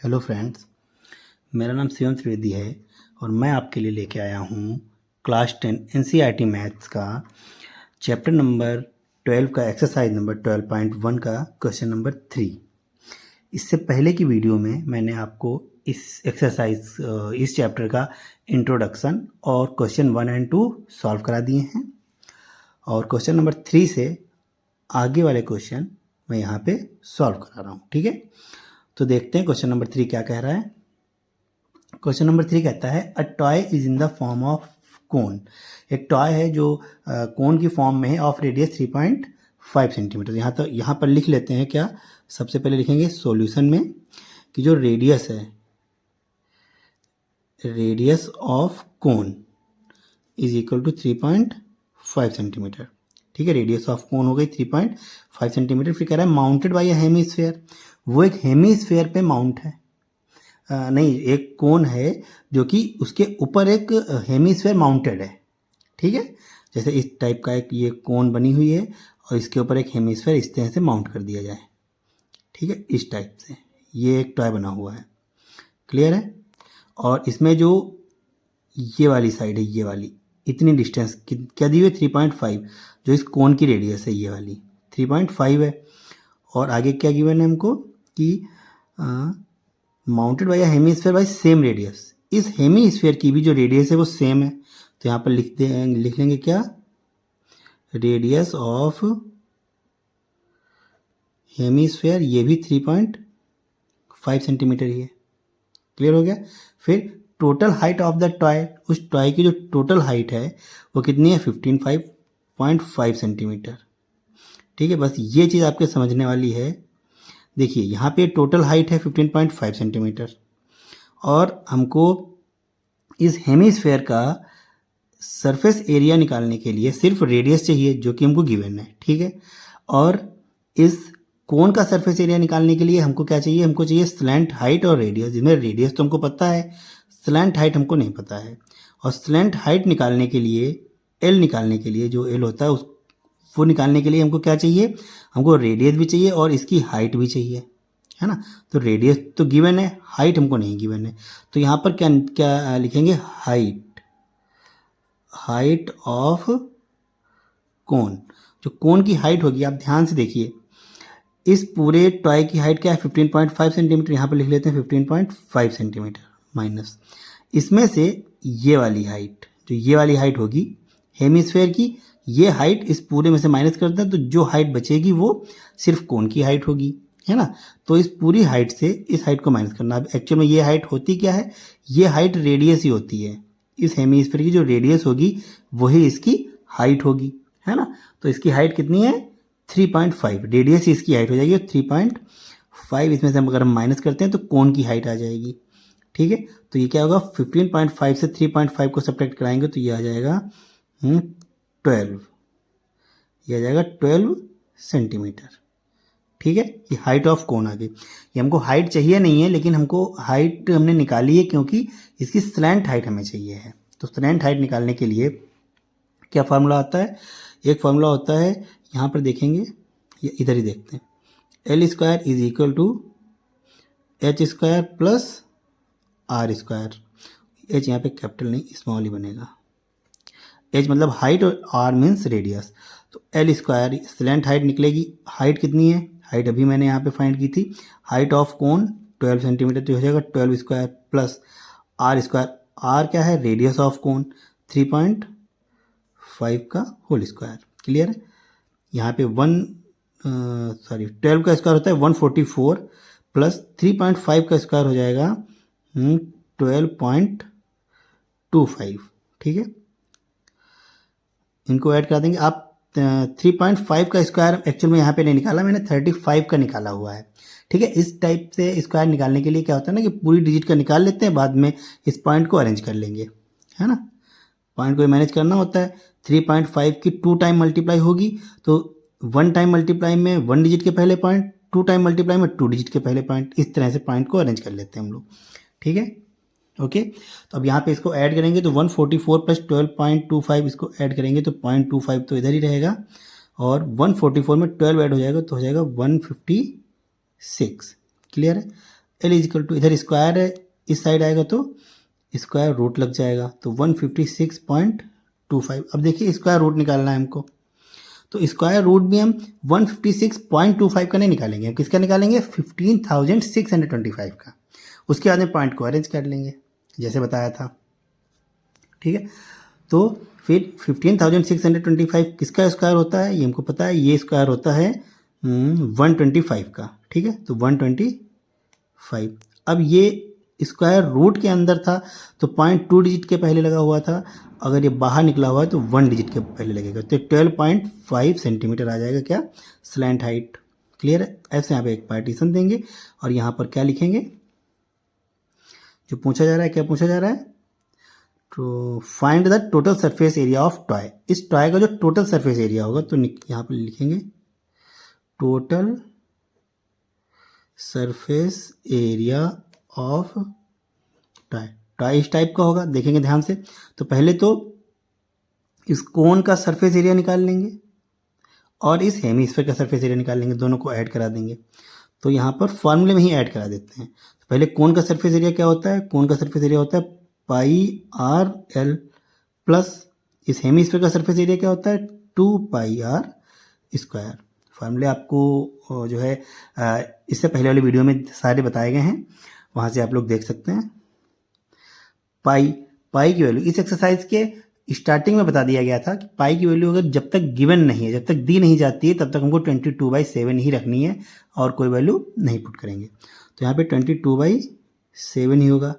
Hello friends, मेरा नाम शिवम त्रिवेदी है और मैं आपके लिए लेके आया हूँ क्लास 10 एनसीईआरटी मैथ्स का चैप्टर नंबर 12 का एक्सरसाइज नंबर 12.1 का क्वेश्चन नंबर 3। इससे पहले की वीडियो में मैंने आपको इस चैप्टर का इंट्रोडक्शन और क्वेश्चन 1 और 2 सॉल्व करा दिए हैं और क्वेश्चन नंबर 3 से आगे वाले क्वेश्चन मैं यहाँ पे सॉल्व करा रहा हूँ। ठीक है, तो देखते हैं क्वेश्चन नंबर 3 क्या कह रहा है। क्वेश्चन नंबर 3 कहता है a toy is in the form of cone. एक टॉय है जो कोन की फॉर्म में है ऑफ रेडियस 3.5 सेंटीमीटर। यहाँ पर लिख लेते हैं क्या, सबसे पहले लिखेंगे सॉल्यूशन में कि जो रेडियस है, radius of cone is equal to 3.5 centimetre. ठीक है, रेडियस ऑफ कोन हो गई 3.5 सेंटीमीटर। फिर कह रहा है माउंटेड बाय अ हेमीस्फेयर, वो एक हेमीस्फेयर पे माउंट है। नहीं, एक कोन है जो कि उसके ऊपर एक हेमीस्फेयर माउंटेड है। ठीक है, जैसे इस टाइप का एक ये कोन बनी हुई है और इसके ऊपर एक हेमीस्फेयर इस तरह से माउंट कर दिया जाए। ठीक है, इस टाइप से ये एक टॉय बना हुआ है। क्लियर है। और इसमें जो ये वाली साइड है, ये वाली इतनी डिस्टेंस क्या दी हुई है 3.5, जो इस कोन की रेडियस है ये वाली 3.5 है। और आगे क्या गिवन है हमको कि mounted by hemisphere by same radius. इस हेमीस्फेयर की भी जो रेडियस है वो सेम है, तो यहाँ पर लिख लेंगे क्या, रेडियस ऑफ हेमीस्फेयर ये भी 3.5 सेंटीमीटर ही है। क्लियर हो गया। फिर total height of the toy, उस टॉय की जो टोटल हाइट है वो कितनी है 15.5 सेंटीमीटर। ठीक है, बस ये चीज़ आपके समझने वाली है। देखिए यहाँ पे टोटल हाइट है 15.5 सेंटीमीटर और हमको इस हेमीस्फेयर का सरफेस एरिया निकालने के लिए सिर्फ रेडियस चाहिए जो कि हमको गिवन है। ठीक है, और इस कोन का सरफेस एरिया निकालने के लिए हमको क्या चाहिए, हमको चाहिए स्लैंट हाइट और रेडियस। जिसमें रेडियस तो हमको पता है, स्लैंट हाइट हमको नहीं पता है। और स्लैंट हाइट निकालने के लिए, एल निकालने के लिए, जो एल होता है उस वो निकालने के लिए हमको क्या चाहिए, हमको रेडियस भी चाहिए और इसकी हाइट भी चाहिए, है ना। तो रेडियस तो गिवन है, हाइट हमको नहीं गिवन है। तो यहाँ पर क्या क्या लिखेंगे, हाइट ऑफ कोन। जो कोन की हाइट होगी, आप ध्यान से देखिए, इस पूरे टॉय की हाइट क्या है 15.5 सेंटीमीटर। यहाँ पर लिख लेते हैं 15.5 सेंटीमीटर माइनस इसमें से ये वाली हाइट, जो ये वाली हाइट होगी हेमीस्फेयर की, ये हाइट इस पूरे में से माइनस करते हैं तो जो हाइट बचेगी वो सिर्फ कोन की हाइट होगी, है ना। तो इस पूरी हाइट से इस हाइट को माइनस करना। अब एक्चुअल में ये हाइट होती क्या है, ये हाइट रेडियस ही होती है। इस हेमीस्फेयर की जो रेडियस होगी वही इसकी हाइट होगी, है ना। तो इसकी हाइट कितनी है 3.5, रेडियस ही इसकी हाइट हो जाएगी 3.5। इसमें से अगर हम माइनस करते हैं तो कोन की हाइट आ जाएगी। ठीक है, तो ये क्या होगा 15.5 से 3.5 को सब्ट्रैक्ट कराएंगे तो ये आ जाएगा 12, ये आ जाएगा 12 सेंटीमीटर। ठीक है, ये हाइट ऑफ कोन आ गई। ये हमको हाइट चाहिए नहीं है, लेकिन हमको हाइट हमने निकाली है क्योंकि इसकी स्लैंट हाइट हमें चाहिए है। तो स्लैंट हाइट निकालने के लिए क्या फार्मूला आता है, एक फार्मूला होता है, यहाँ पर देखेंगे, ये इधर ही देखते हैं, L square is equal to H square plus R square. H यहाँ पे कैपिटल नहीं स्मॉल ही बनेगा, एच मतलब हाइट और आर मीन्स रेडियस। तो एल स्क्वायर स्लैंट हाइट निकलेगी। हाइट कितनी है, हाइट अभी मैंने यहाँ पे फाइंड की थी, हाइट ऑफ कोन 12 सेंटीमीटर, तो हो जाएगा 12 square plus R square. R क्या है, रेडियस ऑफ कोन 3.5 का होल स्क्वायर। क्लियर है। यहाँ पे 12 का स्क्वायर होता है 144 प्लस 3.5 का स्क्वायर हो जाएगा 12.25। ठीक है, इनको ऐड करा देंगे आप। 3.5 का स्क्वायर एक्चुअल में यहाँ पे नहीं निकाला मैंने, 35 का निकाला हुआ है। ठीक है, इस टाइप से स्क्वायर निकालने के लिए क्या होता है ना कि पूरी डिजिट का निकाल लेते हैं, बाद में इस पॉइंट को अरेंज कर लेंगे, है ना। पॉइंट को मैनेज करना होता है। 3.5 की 2 टाइम मल्टीप्लाई होगी तो 1 टाइम मल्टीप्लाई में 1 डिजिट के पहले पॉइंट, 2 टाइम मल्टीप्लाई में 2 डिजिट के पहले पॉइंट, इस तरह से पॉइंट को अरेंज कर लेते हैं हम लोग। ठीक है, ओके। तो अब यहाँ पे इसको ऐड करेंगे तो 144 प्लस 12.25 इसको ऐड करेंगे तो 0.25 तो इधर ही रहेगा और 144 में 12 ऐड हो जाएगा तो हो जाएगा 156। क्लियर है। एल इजिकल टू, इधर स्क्वायर है, इस साइड आएगा तो स्क्वायर रूट लग जाएगा, तो 156.25। अब देखिए स्क्वायर रूट निकालना है हमको, तो स्क्वायर रूट भी हम 156.25 का नहीं निकालेंगे, हम किसका निकालेंगे, 15,625 का। उसके बाद में पॉइंट को अरेंज कर लेंगे जैसे बताया था, ठीक है। तो फिर 15,625 किसका स्क्वायर होता है, ये हमको पता है, ये स्क्वायर होता है 125 का, ठीक है। तो 125, अब ये स्क्वायर रूट के अंदर था तो 0.2 डिजिट के पहले लगा हुआ था, अगर ये बाहर निकला हुआ है तो 1 डिजिट के पहले लगेगा, तो 12.5 सेंटीमीटर आ जाएगा क्या, स्लैंट हाइट। क्लियर है। ऐसे यहाँ पे एक पार्टीशन देंगे और यहाँ पर क्या लिखेंगे, जो पूछा जा रहा है, क्या पूछा जा रहा है, तो find the total surface area of toy. इस टॉय का जो टोटल सरफेस एरिया होगा तो यहाँ पर लिखेंगे total surface area of toy. Toy इस टाइप का होगा, देखेंगे ध्यान से। तो पहले तो इस कोन का सरफेस एरिया निकाल लेंगे और इस हेमीस्फीयर का सरफेस एरिया निकाल लेंगे, दोनों को ऐड करा देंगे। तो यहाँ पर फॉर्मूले में ही ऐड करा देते हैं। तो पहले कोन का सरफेस एरिया क्या होता है, कोन का सरफेस एरिया होता है पाई आर एल प्लस इस हेमीस्फीयर का सरफेस एरिया क्या होता है 2 पाई आर स्क्वायर। फॉर्मूले आपको जो है इससे पहले वाली वीडियो में सारे बताए गए हैं, वहाँ से आप लोग देख सकते हैं। पाई की वैल्यू इस एक्सरसाइज के स्टार्टिंग में बता दिया गया था कि पाई की वैल्यू अगर जब तक गिवन नहीं है, जब तक दी नहीं जाती है, तब तक हमको 22/7 ही रखनी है और कोई वैल्यू नहीं पुट करेंगे। तो यहाँ पे 22/7 ही होगा।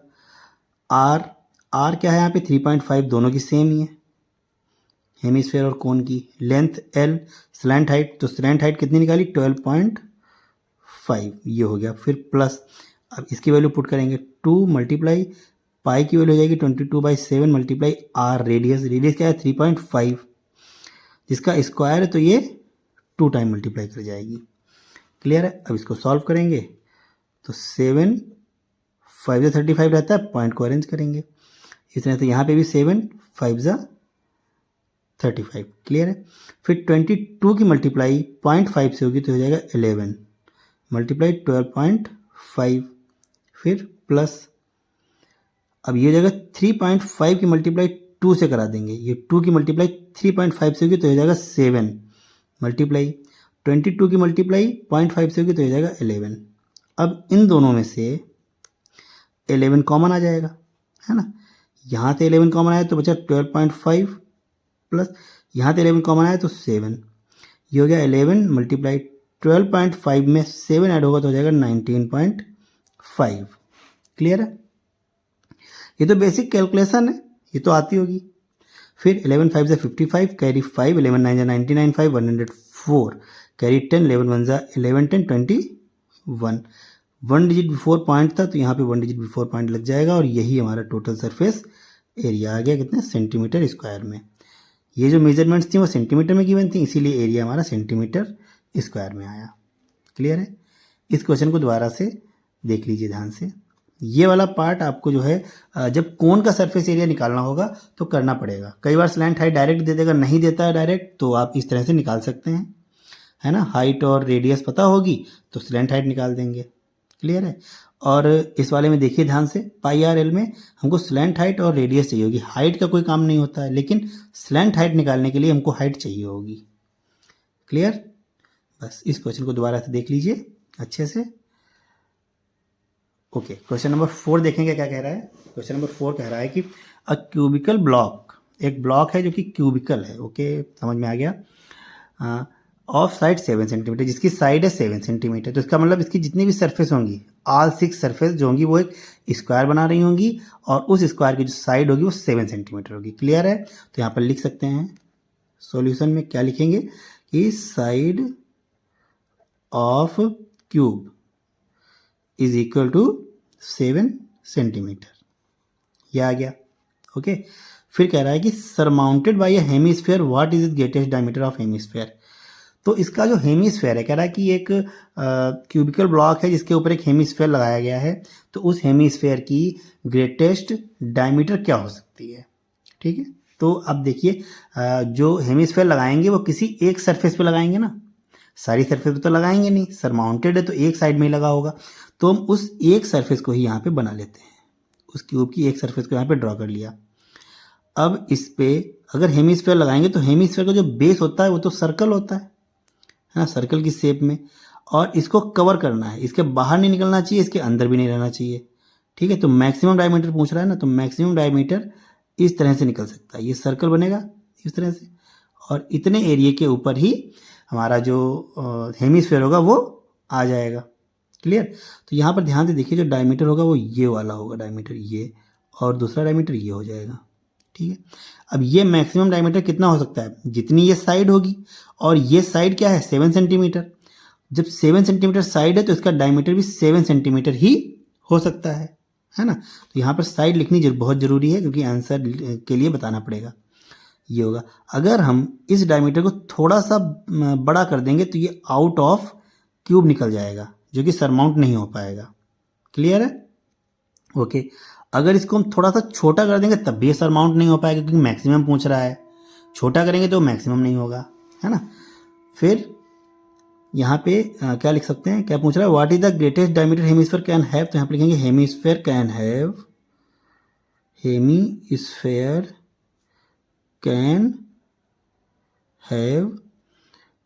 आर क्या है यहाँ पे 3.5, दोनों की सेम ही है, हेमिस्फेयर और कोन की। लेंथ एल, स्लैंट हाइट, तो स्लैंट हाइट कितनी निकाली 12.5, ये हो गया। फिर प्लस, अब इसकी वैल्यू पुट करेंगे 2 मल्टीप्लाई पाई की वैल्यू हो जाएगी 22/7 मल्टीप्लाई आर रेडियस, रेडियस क्या है 3.5, जिसका स्क्वायर है तो ये 2 टाइम मल्टीप्लाई कर जाएगी। क्लियर है। अब इसको सॉल्व करेंगे तो 7 5 से 35 रहता है, पॉइंट को अरेंज करेंगे इस तरह से। यहाँ पे भी 7 5 से 35। क्लियर है। फिर 22 की मल्टीप्लाई 0.5 से होगी तो हो जाएगा 11 मल्टीप्लाई 12.5, फिर प्लस, अब ये हो जाएगा 3.5 की मल्टीप्लाई 2 से करा देंगे, ये 2 की मल्टीप्लाई 3.5 से होगी तो हो जाएगा 7 मल्टीप्लाई 22 की मल्टीप्लाई 0.5 से होगी तो हो जाएगा 11। अब इन दोनों में से 11 कॉमन आ जाएगा, है ना। यहाँ से 11 कॉमन आया तो बचा 12.5 प्लस यहाँ से 11 कॉमन आया तो 7, ये हो गया 11 मल्टीप्लाई 12.5 में 7 ऐड होगा तो हो जाएगा 19.5। क्लियर है। ये तो बेसिक कैलकुलेशन है, ये तो आती होगी। फिर 11 5 से 55, कैरी 5, 11 9 से 99, 5 104, कैरी 10, 11 1 से 11 10 21, 1 डिजिट बिफोर पॉइंट था तो यहाँ पे 1 डिजिट बिफोर पॉइंट लग जाएगा और यही हमारा टोटल सरफेस एरिया आ गया कितने, सेंटीमीटर स्क्वायर में। ये जो मेजरमेंट्स थी वो सेंटीमीटर में गिवन थी, इसीलिए एरिया हमारा सेंटीमीटर स्क्वायर में आया। क्लियर है। इस क्वेश्चन को दोबारा से देख लीजिए ध्यान से। ये वाला पार्ट आपको जो है जब कोन का सरफेस एरिया निकालना होगा तो करना पड़ेगा। कई बार स्लैंट हाइट डायरेक्ट दे देगा, नहीं देता है डायरेक्ट, तो आप इस तरह से निकाल सकते हैं, है ना। हाइट और रेडियस पता होगी तो स्लैंट हाइट निकाल देंगे। क्लियर है। और इस वाले में देखिए ध्यान से, पाई आर एल में हमको स्लैंट हाइट और रेडियस चाहिए होगी, हाइट का कोई काम नहीं होता है, लेकिन स्लैंट हाइट निकालने के लिए हमको हाइट चाहिए होगी। क्लियर। बस इस क्वेश्चन को दोबारा से देख लीजिए अच्छे से। ओके, क्वेश्चन नंबर 4 देखेंगे क्या कह रहा है। क्वेश्चन नंबर 4 कह रहा है कि अ क्यूबिकल ब्लॉक, एक ब्लॉक है जो कि क्यूबिकल है। ओके, समझ में आ गया। ऑफ साइड 7 सेंटीमीटर, जिसकी साइड है 7 सेंटीमीटर, तो इसका मतलब इसकी जितनी भी सरफेस होंगी, ऑल 6 सरफेस जो होंगी वो एक स्क्वायर बना रही होंगी और उस स्क्वायर की जो साइड होगी वो 7 सेंटीमीटर होगी। क्लियर है। तो यहाँ पर लिख सकते हैं सॉल्यूशन में क्या लिखेंगे कि side of cube is equal to 7 centimetre, यह आ गया। ओके। फिर कह रहा है कि surmounted by a hemisphere, what is is greatest diameter of hemisphere. तो इसका जो हेमीस्फेयर है, कह रहा है कि एक क्यूबिकल ब्लॉक है जिसके ऊपर एक हेमीस्फेयर लगाया गया है, तो उस हेमीस्फेयर की ग्रेटेस्ट डायमीटर क्या हो सकती है। ठीक है। तो अब देखिए जो हेमीस्फेयर लगाएंगे वो किसी एक सरफेस पे लगाएंगे ना, सारी सरफेस पे तो लगाएंगे नहीं, सरमाउंटेड है तो एक साइड में ही लगा होगा, तो हम उस एक सरफेस को ही यहाँ पे बना लेते हैं। उस क्यूब की एक सरफेस को यहाँ पे ड्रॉ कर लिया। अब इस पे अगर हेमिस्फेयर लगाएंगे तो हेमिस्फेयर का जो बेस होता है वो तो सर्कल होता है ना, सर्कल की शेप में, और इसको कवर करना है, इसके बाहर नहीं निकलना चाहिए, इसके अंदर भी नहीं रहना चाहिए। ठीक है, तो मैक्सिमम डायमीटर पूछ रहा है ना, तो मैक्सिमम डायमीटर इस तरह से निकल सकता है, ये सर्कल बनेगा इस तरह से, और इतने एरिया के ऊपर ही हमारा जो हेमिस्फेयर होगा वो आ जाएगा। क्लियर। तो यहाँ पर ध्यान से देखिए, जो डायमीटर होगा वो ये वाला होगा डायमीटर, ये, और दूसरा डायमीटर ये हो जाएगा। ठीक है, अब ये मैक्सिमम डायमीटर कितना हो सकता है, जितनी ये साइड होगी, और ये साइड क्या है 7 सेंटीमीटर। जब 7 सेंटीमीटर साइड है तो इसका डायमीटर भी 7 सेंटीमीटर ही हो सकता है ना। तो यहाँ पर साइड लिखनी बहुत ज़रूरी है, क्योंकि आंसर के लिए बताना पड़ेगा। ये होगा, अगर हम इस डायमीटर को थोड़ा सा बड़ा कर देंगे तो ये आउट ऑफ क्यूब निकल जाएगा, जो कि सरमाउंट नहीं हो पाएगा। क्लियर है। ओके, अगर इसको हम थोड़ा सा छोटा कर देंगे तब भी ये सरमाउंट नहीं हो पाएगा, क्योंकि मैक्सिमम पूछ रहा है, छोटा करेंगे तो मैक्सिमम नहीं होगा, है ना। फिर यहाँ पे क्या लिख सकते हैं, क्या पूछ रहा है, what is the greatest diameter hemisphere can have, तो यहाँ पे लिखेंगे hemisphere can have, hemisphere can have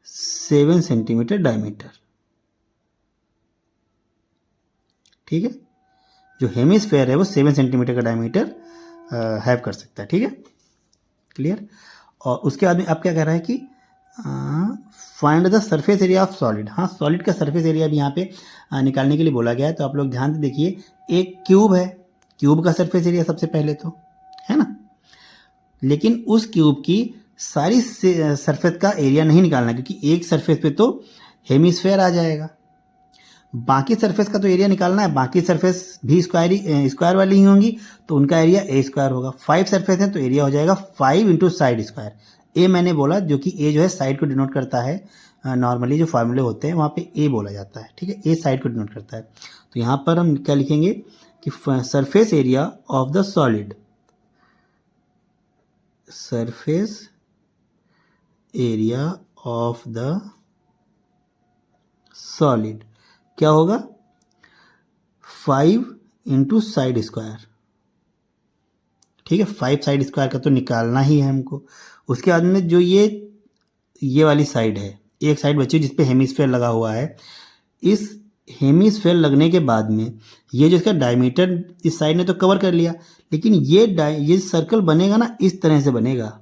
7 centimetre diameter. ठीक है, जो हेमिस्फेयर है वो 7 सेंटीमीटर का डायमीटर हैव कर सकता है। ठीक है, क्लियर। और उसके बाद में अब क्या कह रहा है कि find the surface area of solid. हाँ, सॉलिड का सरफेस एरिया भी यहाँ पे निकालने के लिए बोला गया है, तो आप लोग ध्यान से देखिए, एक क्यूब है, क्यूब का सरफेस एरिया सबसे पहले तो है ना, लेकिन उस क्यूब की सारी सरफेस का एरिया नहीं निकालना, क्योंकि एक सरफेस पे तो हेमिस्फेयर आ जाएगा, बाकी सरफेस का तो एरिया निकालना है। बाकी सरफेस भी स्क्वायर वाली ही होंगी, तो उनका एरिया ए स्क्वायर होगा। 5 सरफेस है तो एरिया हो जाएगा 5 इंटू साइड स्क्वायर। ए मैंने बोला, जो कि ए जो है साइड को डिनोट करता है, नॉर्मली जो फार्मूले होते हैं वहाँ पे ए बोला जाता है। ठीक है, ए साइड को डिनोट करता है। तो यहाँ पर हम क्या लिखेंगे कि surface area of the solid, surface area of the solid क्या होगा, 5 इंटू साइड स्क्वायर। ठीक है, 5 साइड स्क्वायर का तो निकालना ही है हमको। उसके बाद में जो ये वाली साइड है, एक साइड बची जिस पे हेमिस्फेयर लगा हुआ है, इस हेमिस्फेयर लगने के बाद में ये जो इसका डायमीटर इस साइड ने तो कवर कर लिया, लेकिन ये सर्कल बनेगा ना, इस तरह से बनेगा,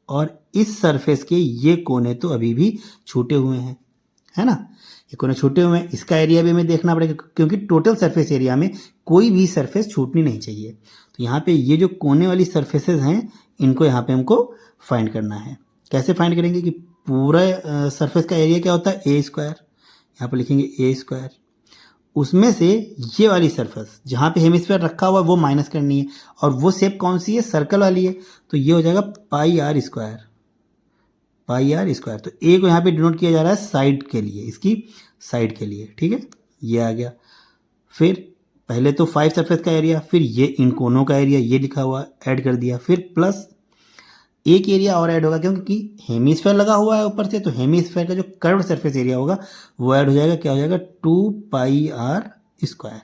और इस सरफेस के ये कोने तो अभी भी छूटे हुए हैं, है ना, ये कोने छूटे हुए हैं। इसका एरिया भी हमें देखना पड़ेगा, क्योंकि टोटल सरफेस एरिया में कोई भी सरफेस छूटनी नहीं चाहिए। तो यहाँ पे ये जो कोने वाली सरफेसेस हैं, इनको यहाँ पे हमको फाइंड करना है। कैसे फाइंड करेंगे कि पूरा सरफेस का एरिया क्या होता है, ए स्क्वायर, यहाँ पर लिखेंगे ए स्क्वायर, उसमें से ये वाली सरफेस जहाँ पे हेमिस्फेयर रखा हुआ है वो माइनस करनी है, और वो शेप कौन सी है, सर्कल वाली है, तो ये हो जाएगा pi r square, pi r square. तो ए को यहाँ पे डिनोट किया जा रहा है साइड के लिए, इसकी साइड के लिए। ठीक है, ये आ गया। फिर पहले तो 5 सरफेस का एरिया, फिर ये इन कोनों का एरिया, ये लिखा हुआ ऐड कर दिया, फिर प्लस एक एरिया और ऐड होगा, क्योंकि हेमिस्फेयर लगा हुआ है ऊपर से, तो हेमिस्फेयर का जो कर्व सरफेस एरिया होगा वो ऐड हो जाएगा, क्या हो जाएगा, 2 पाई आर स्क्वायर।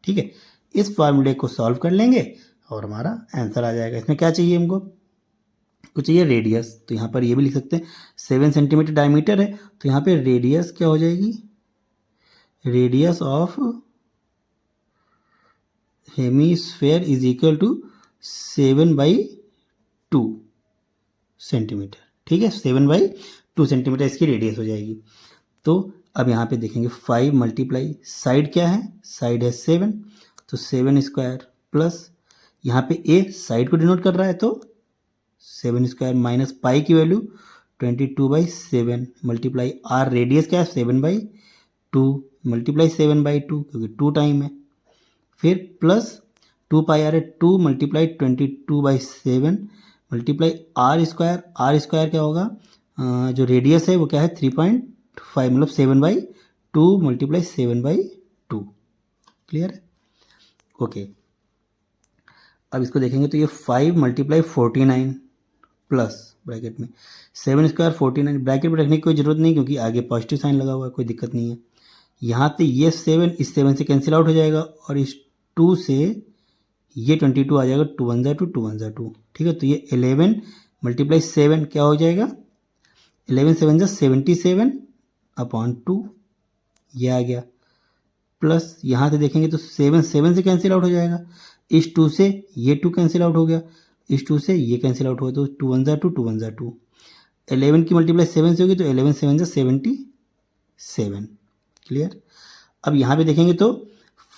ठीक है, इस फार्मूले को सॉल्व कर लेंगे और हमारा आंसर आ जाएगा। इसमें क्या चाहिए हमको, कुछ चाहिए रेडियस, तो यहाँ पर ये भी लिख सकते हैं 7 सेंटीमीटर डायमीटर है, तो यहाँ पे रेडियस क्या हो जाएगी, radius of hemisphere is equal to 7/2 centimetre. ठीक है, 7/2 सेंटीमीटर इसकी रेडियस हो जाएगी। तो अब यहाँ पे देखेंगे 5 मल्टीप्लाई साइड क्या है, साइड है 7, तो 7 स्क्वायर प्लस यहाँ पे ए साइड को डिनोट कर रहा है, तो 7 स्क्वायर माइनस पाई की वैल्यू 22/7 मल्टीप्लाई आर रेडियस क्या है 7/2 मल्टीप्लाई 7/2, क्योंकि 2 टाइम है, फिर प्लस 2 पाई आर है 2 मल्टीप्लाई 22/7 मल्टीप्लाई आर स्क्वायर क्या होगा, जो रेडियस है वो क्या है 3.5, मतलब 7/2 मल्टीप्लाई 7/2। क्लियर है। ओके, अब इसको देखेंगे तो ये 5 मल्टीप्लाई 49 प्लस ब्रैकेट में 7² 49, ब्रैकेट में रखने की कोई ज़रूरत नहीं क्योंकि आगे पॉजिटिव साइन लगा हुआ है, कोई दिक्कत नहीं है। यहाँ पे ये 7 इस 7 से कैंसिल आउट हो जाएगा और इस 2 से ये 22 आ जाएगा, 2 1 2 2 1 2, ठीक है। तो ये 11 × 7 क्या हो जाएगा, 11 7 77 अपॉन 2, ये आ गया। प्लस यहाँ से देखेंगे तो 7 7 से कैंसिल आउट हो जाएगा, इस 2 से ये 2 कैंसिल आउट हो गया, इस 2 से ये कैंसिल आउट हो गया, तो 2 1 2 2 1 2, 11 की मल्टीप्लाई 7 से होगी तो 11 7 77, क्लियर। अब यहाँ पे देखेंगे तो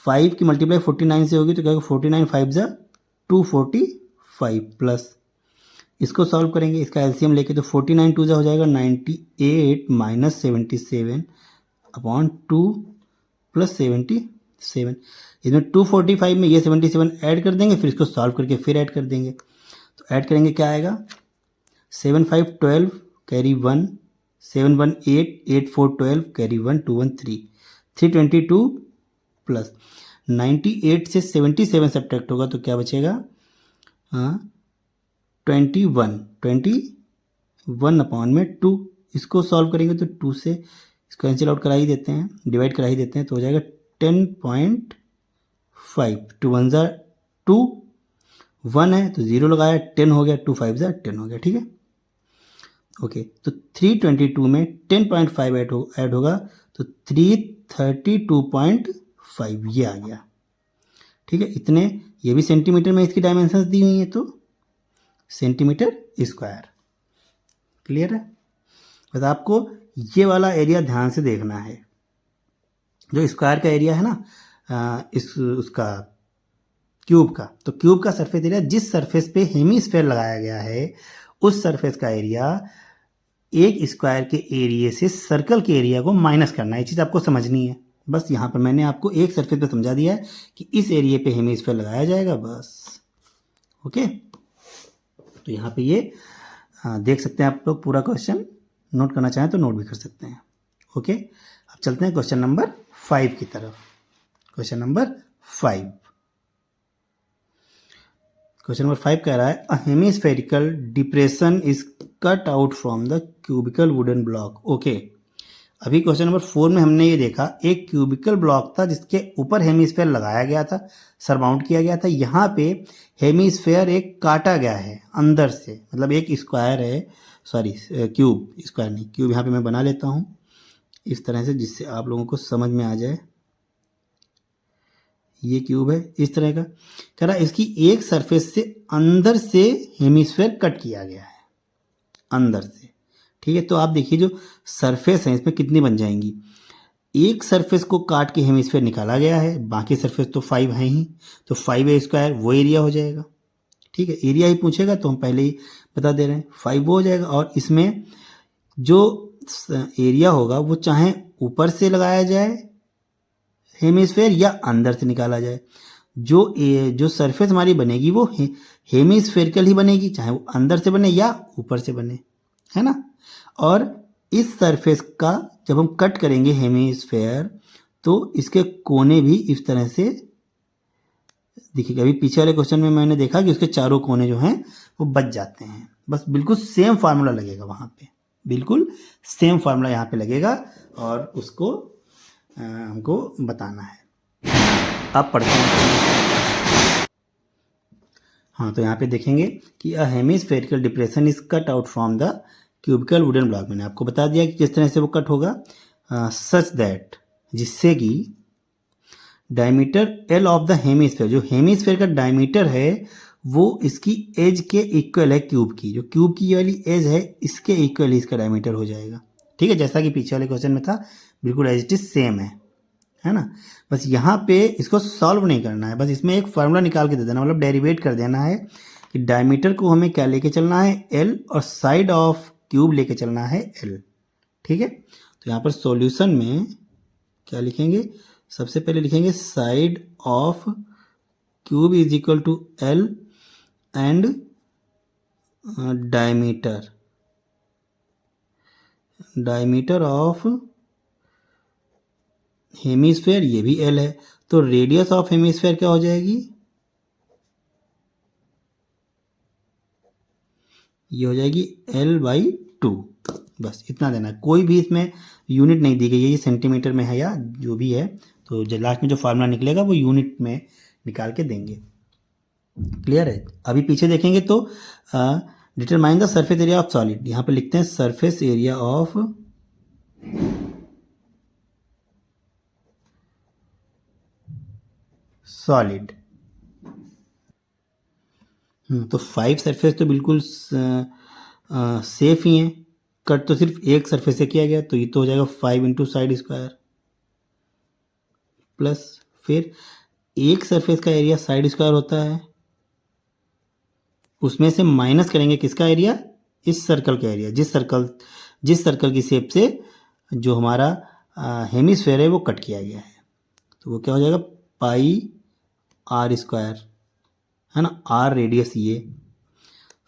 5 की मल्टीप्लाई 49 से होगी तो क्या होगा, 49 5 245 प्लस इसको सॉल्व करेंगे, इसका एलसीएम लेके तो 49 2 हो जाएगा 98 माइनस 77 अपॉन 2 प्लस 77। इसमें 245 में ये 77 ऐड कर देंगे, फिर इसको सॉल्व करके फिर ऐड कर देंगे। तो ऐड करेंगे क्या आएगा, 7 5 12 कैरी 1, 7 1 8 8 4 12 कैरी 1 2 1 3 322 प्लस 98 से 77 सब्ट्रैक्ट होगा तो क्या बचेगा, 21 अपॉन में 2, इसको सॉल्व करेंगे तो 2 से इसको कैंसिल आउट करा ही देते हैं, डिवाइड करा ही देते हैं, तो हो जाएगा 10.5, 2 1 2 1 है तो 0 लगाया, 10 हो गया, 2 5 10 हो गया, ठीक है। ओके, तो 322 में 10.5 ऐड होगा तो 332.5 ये आ गया, ठीक है। इतने, ये भी सेंटीमीटर में इसकी डायमेंशंस दी हुई है तो सेंटीमीटर स्क्वायर, क्लियर है। बस आपको ये वाला एरिया ध्यान से देखना है, जो स्क्वायर का एरिया है ना, उसका क्यूब का, तो क्यूब का सरफेस एरिया जिस सरफेस पे हेमीस्फेयर लगाया गया है उस सरफेस का एरिया एक स्क्वायर के एरिया से सर्कल के एरिया को माइनस करना है, ये चीज़ आपको समझनी है। बस यहाँ पर मैंने आपको एक सरफेस पे समझा दिया है कि इस एरिया पे हेमीस्फेयर लगाया जाएगा, बस। ओके, तो यहाँ पे ये देख सकते हैं आप लोग, पूरा क्वेश्चन नोट करना चाहें तो नोट भी कर सकते हैं। ओके, अब चलते हैं क्वेश्चन नंबर 5 की तरफ। क्वेश्चन नंबर 5 कह रहा है, a hemispherical depression is cut out from the cubical wooden block. Okay, अभी क्वेश्चन नंबर 4 में हमने ये देखा, एक क्यूबिकल ब्लॉक था जिसके ऊपर हेमिस्फेयर लगाया गया था, सरमाउंट किया गया था। यहाँ पे हेमिस्फेयर एक काटा गया है अंदर से, मतलब एक स्क्वायर है, सॉरी क्यूब, स्क्वायर नहीं, क्यूब यहाँ पे मैं बना लेता हूँ इस तरह से जिससे आप लोगों को समझ में आ जाए। ये क्यूब है इस तरह का, कह रहा इसकी एक सरफेस से अंदर से हेमिस्फेयर कट किया गया है, अंदर से, ठीक है। तो आप देखिए जो सरफेस है इसमें कितनी बन जाएंगी, एक सरफेस को काट के हेमिस्फेयर निकाला गया है, बाकी सरफेस तो 5 है ही, तो 5 स्क्वायर वो एरिया हो जाएगा, ठीक है। एरिया ही पूछेगा तो हम पहले ही बता दे रहे हैं, 5 वो हो जाएगा। और इसमें जो एरिया होगा वो चाहे ऊपर से लगाया जाए हेमिस्फेयर या अंदर से निकाला जाए, जो सरफेस हमारी बनेगी वो हेमिस्फेरिकल ही बनेगी, चाहे वो अंदर से बने या ऊपर से बने, है ना। और इस सरफेस का जब हम कट करेंगे हेमिस्फेयर तो इसके कोने भी इस तरह से देखिएगा। अभी पीछे वाले क्वेश्चन में मैंने देखा कि उसके चारों कोने जो हैं वो बच जाते हैं, बस बिल्कुल सेम फार्मूला लगेगा वहाँ पे, बिल्कुल सेम फार्मूला यहाँ पे लगेगा और उसको हमको बताना है। आप पढ़ते हैं, हाँ, तो यहाँ पे देखेंगे कि a hemispherical depression is cut out from the cubical wooden block. मैंने आपको बता दिया कि किस तरह से वो कट होगा, सच दैट, जिससे कि diameter L of the hemisphere, जो हेमिस्फेयर का डायमीटर है वो इसकी एज के इक्वल है, क्यूब की, जो क्यूब की ये वाली एज है इसके इक्वल ही इसका डायमीटर हो जाएगा, ठीक है। जैसा कि पीछे वाले क्वेश्चन में था, बिल्कुल एज इट इज सेम है ना। बस यहाँ पे इसको सॉल्व नहीं करना है, बस इसमें एक फार्मूला निकाल के दे देना, मतलब डेरिवेट कर देना है कि डायमीटर को हमें क्या लेके चलना है, एल, और साइड ऑफ क्यूब लेके चलना है एल, ठीक है। तो यहाँ पर सॉल्यूशन में क्या लिखेंगे, सबसे पहले लिखेंगे side of cube is equal to L and diameter of hemisphere, ये भी एल है, तो रेडियस ऑफ हेमिस्फेयर क्या हो जाएगी, ये हो जाएगी L/2। बस इतना देना है, कोई भी इसमें यूनिट नहीं दी गई है, ये सेंटीमीटर में है या जो भी है, तो जो लास्ट में जो फार्मूला निकलेगा वो यूनिट में निकाल के देंगे। क्लियर है। अभी पीछे देखेंगे तो determine the surface area of solid, यहाँ पे लिखते हैं सरफेस एरिया ऑफ सॉलिड। तो 5 सरफेस तो बिल्कुल सेफ ही हैं, कट तो सिर्फ एक सरफेस से किया गया, तो ये तो हो जाएगा 5 इंटू साइड स्क्वायर प्लस फिर एक सरफेस का एरिया साइड स्क्वायर होता है, उसमें से माइनस करेंगे किसका एरिया, इस सर्कल का एरिया, जिस सर्कल की शेप से जो हमारा हेमिस्फेयर है वो कट किया गया है, तो वो क्या हो जाएगा पाई आर स्क्वायर, है ना, आर रेडियस ये।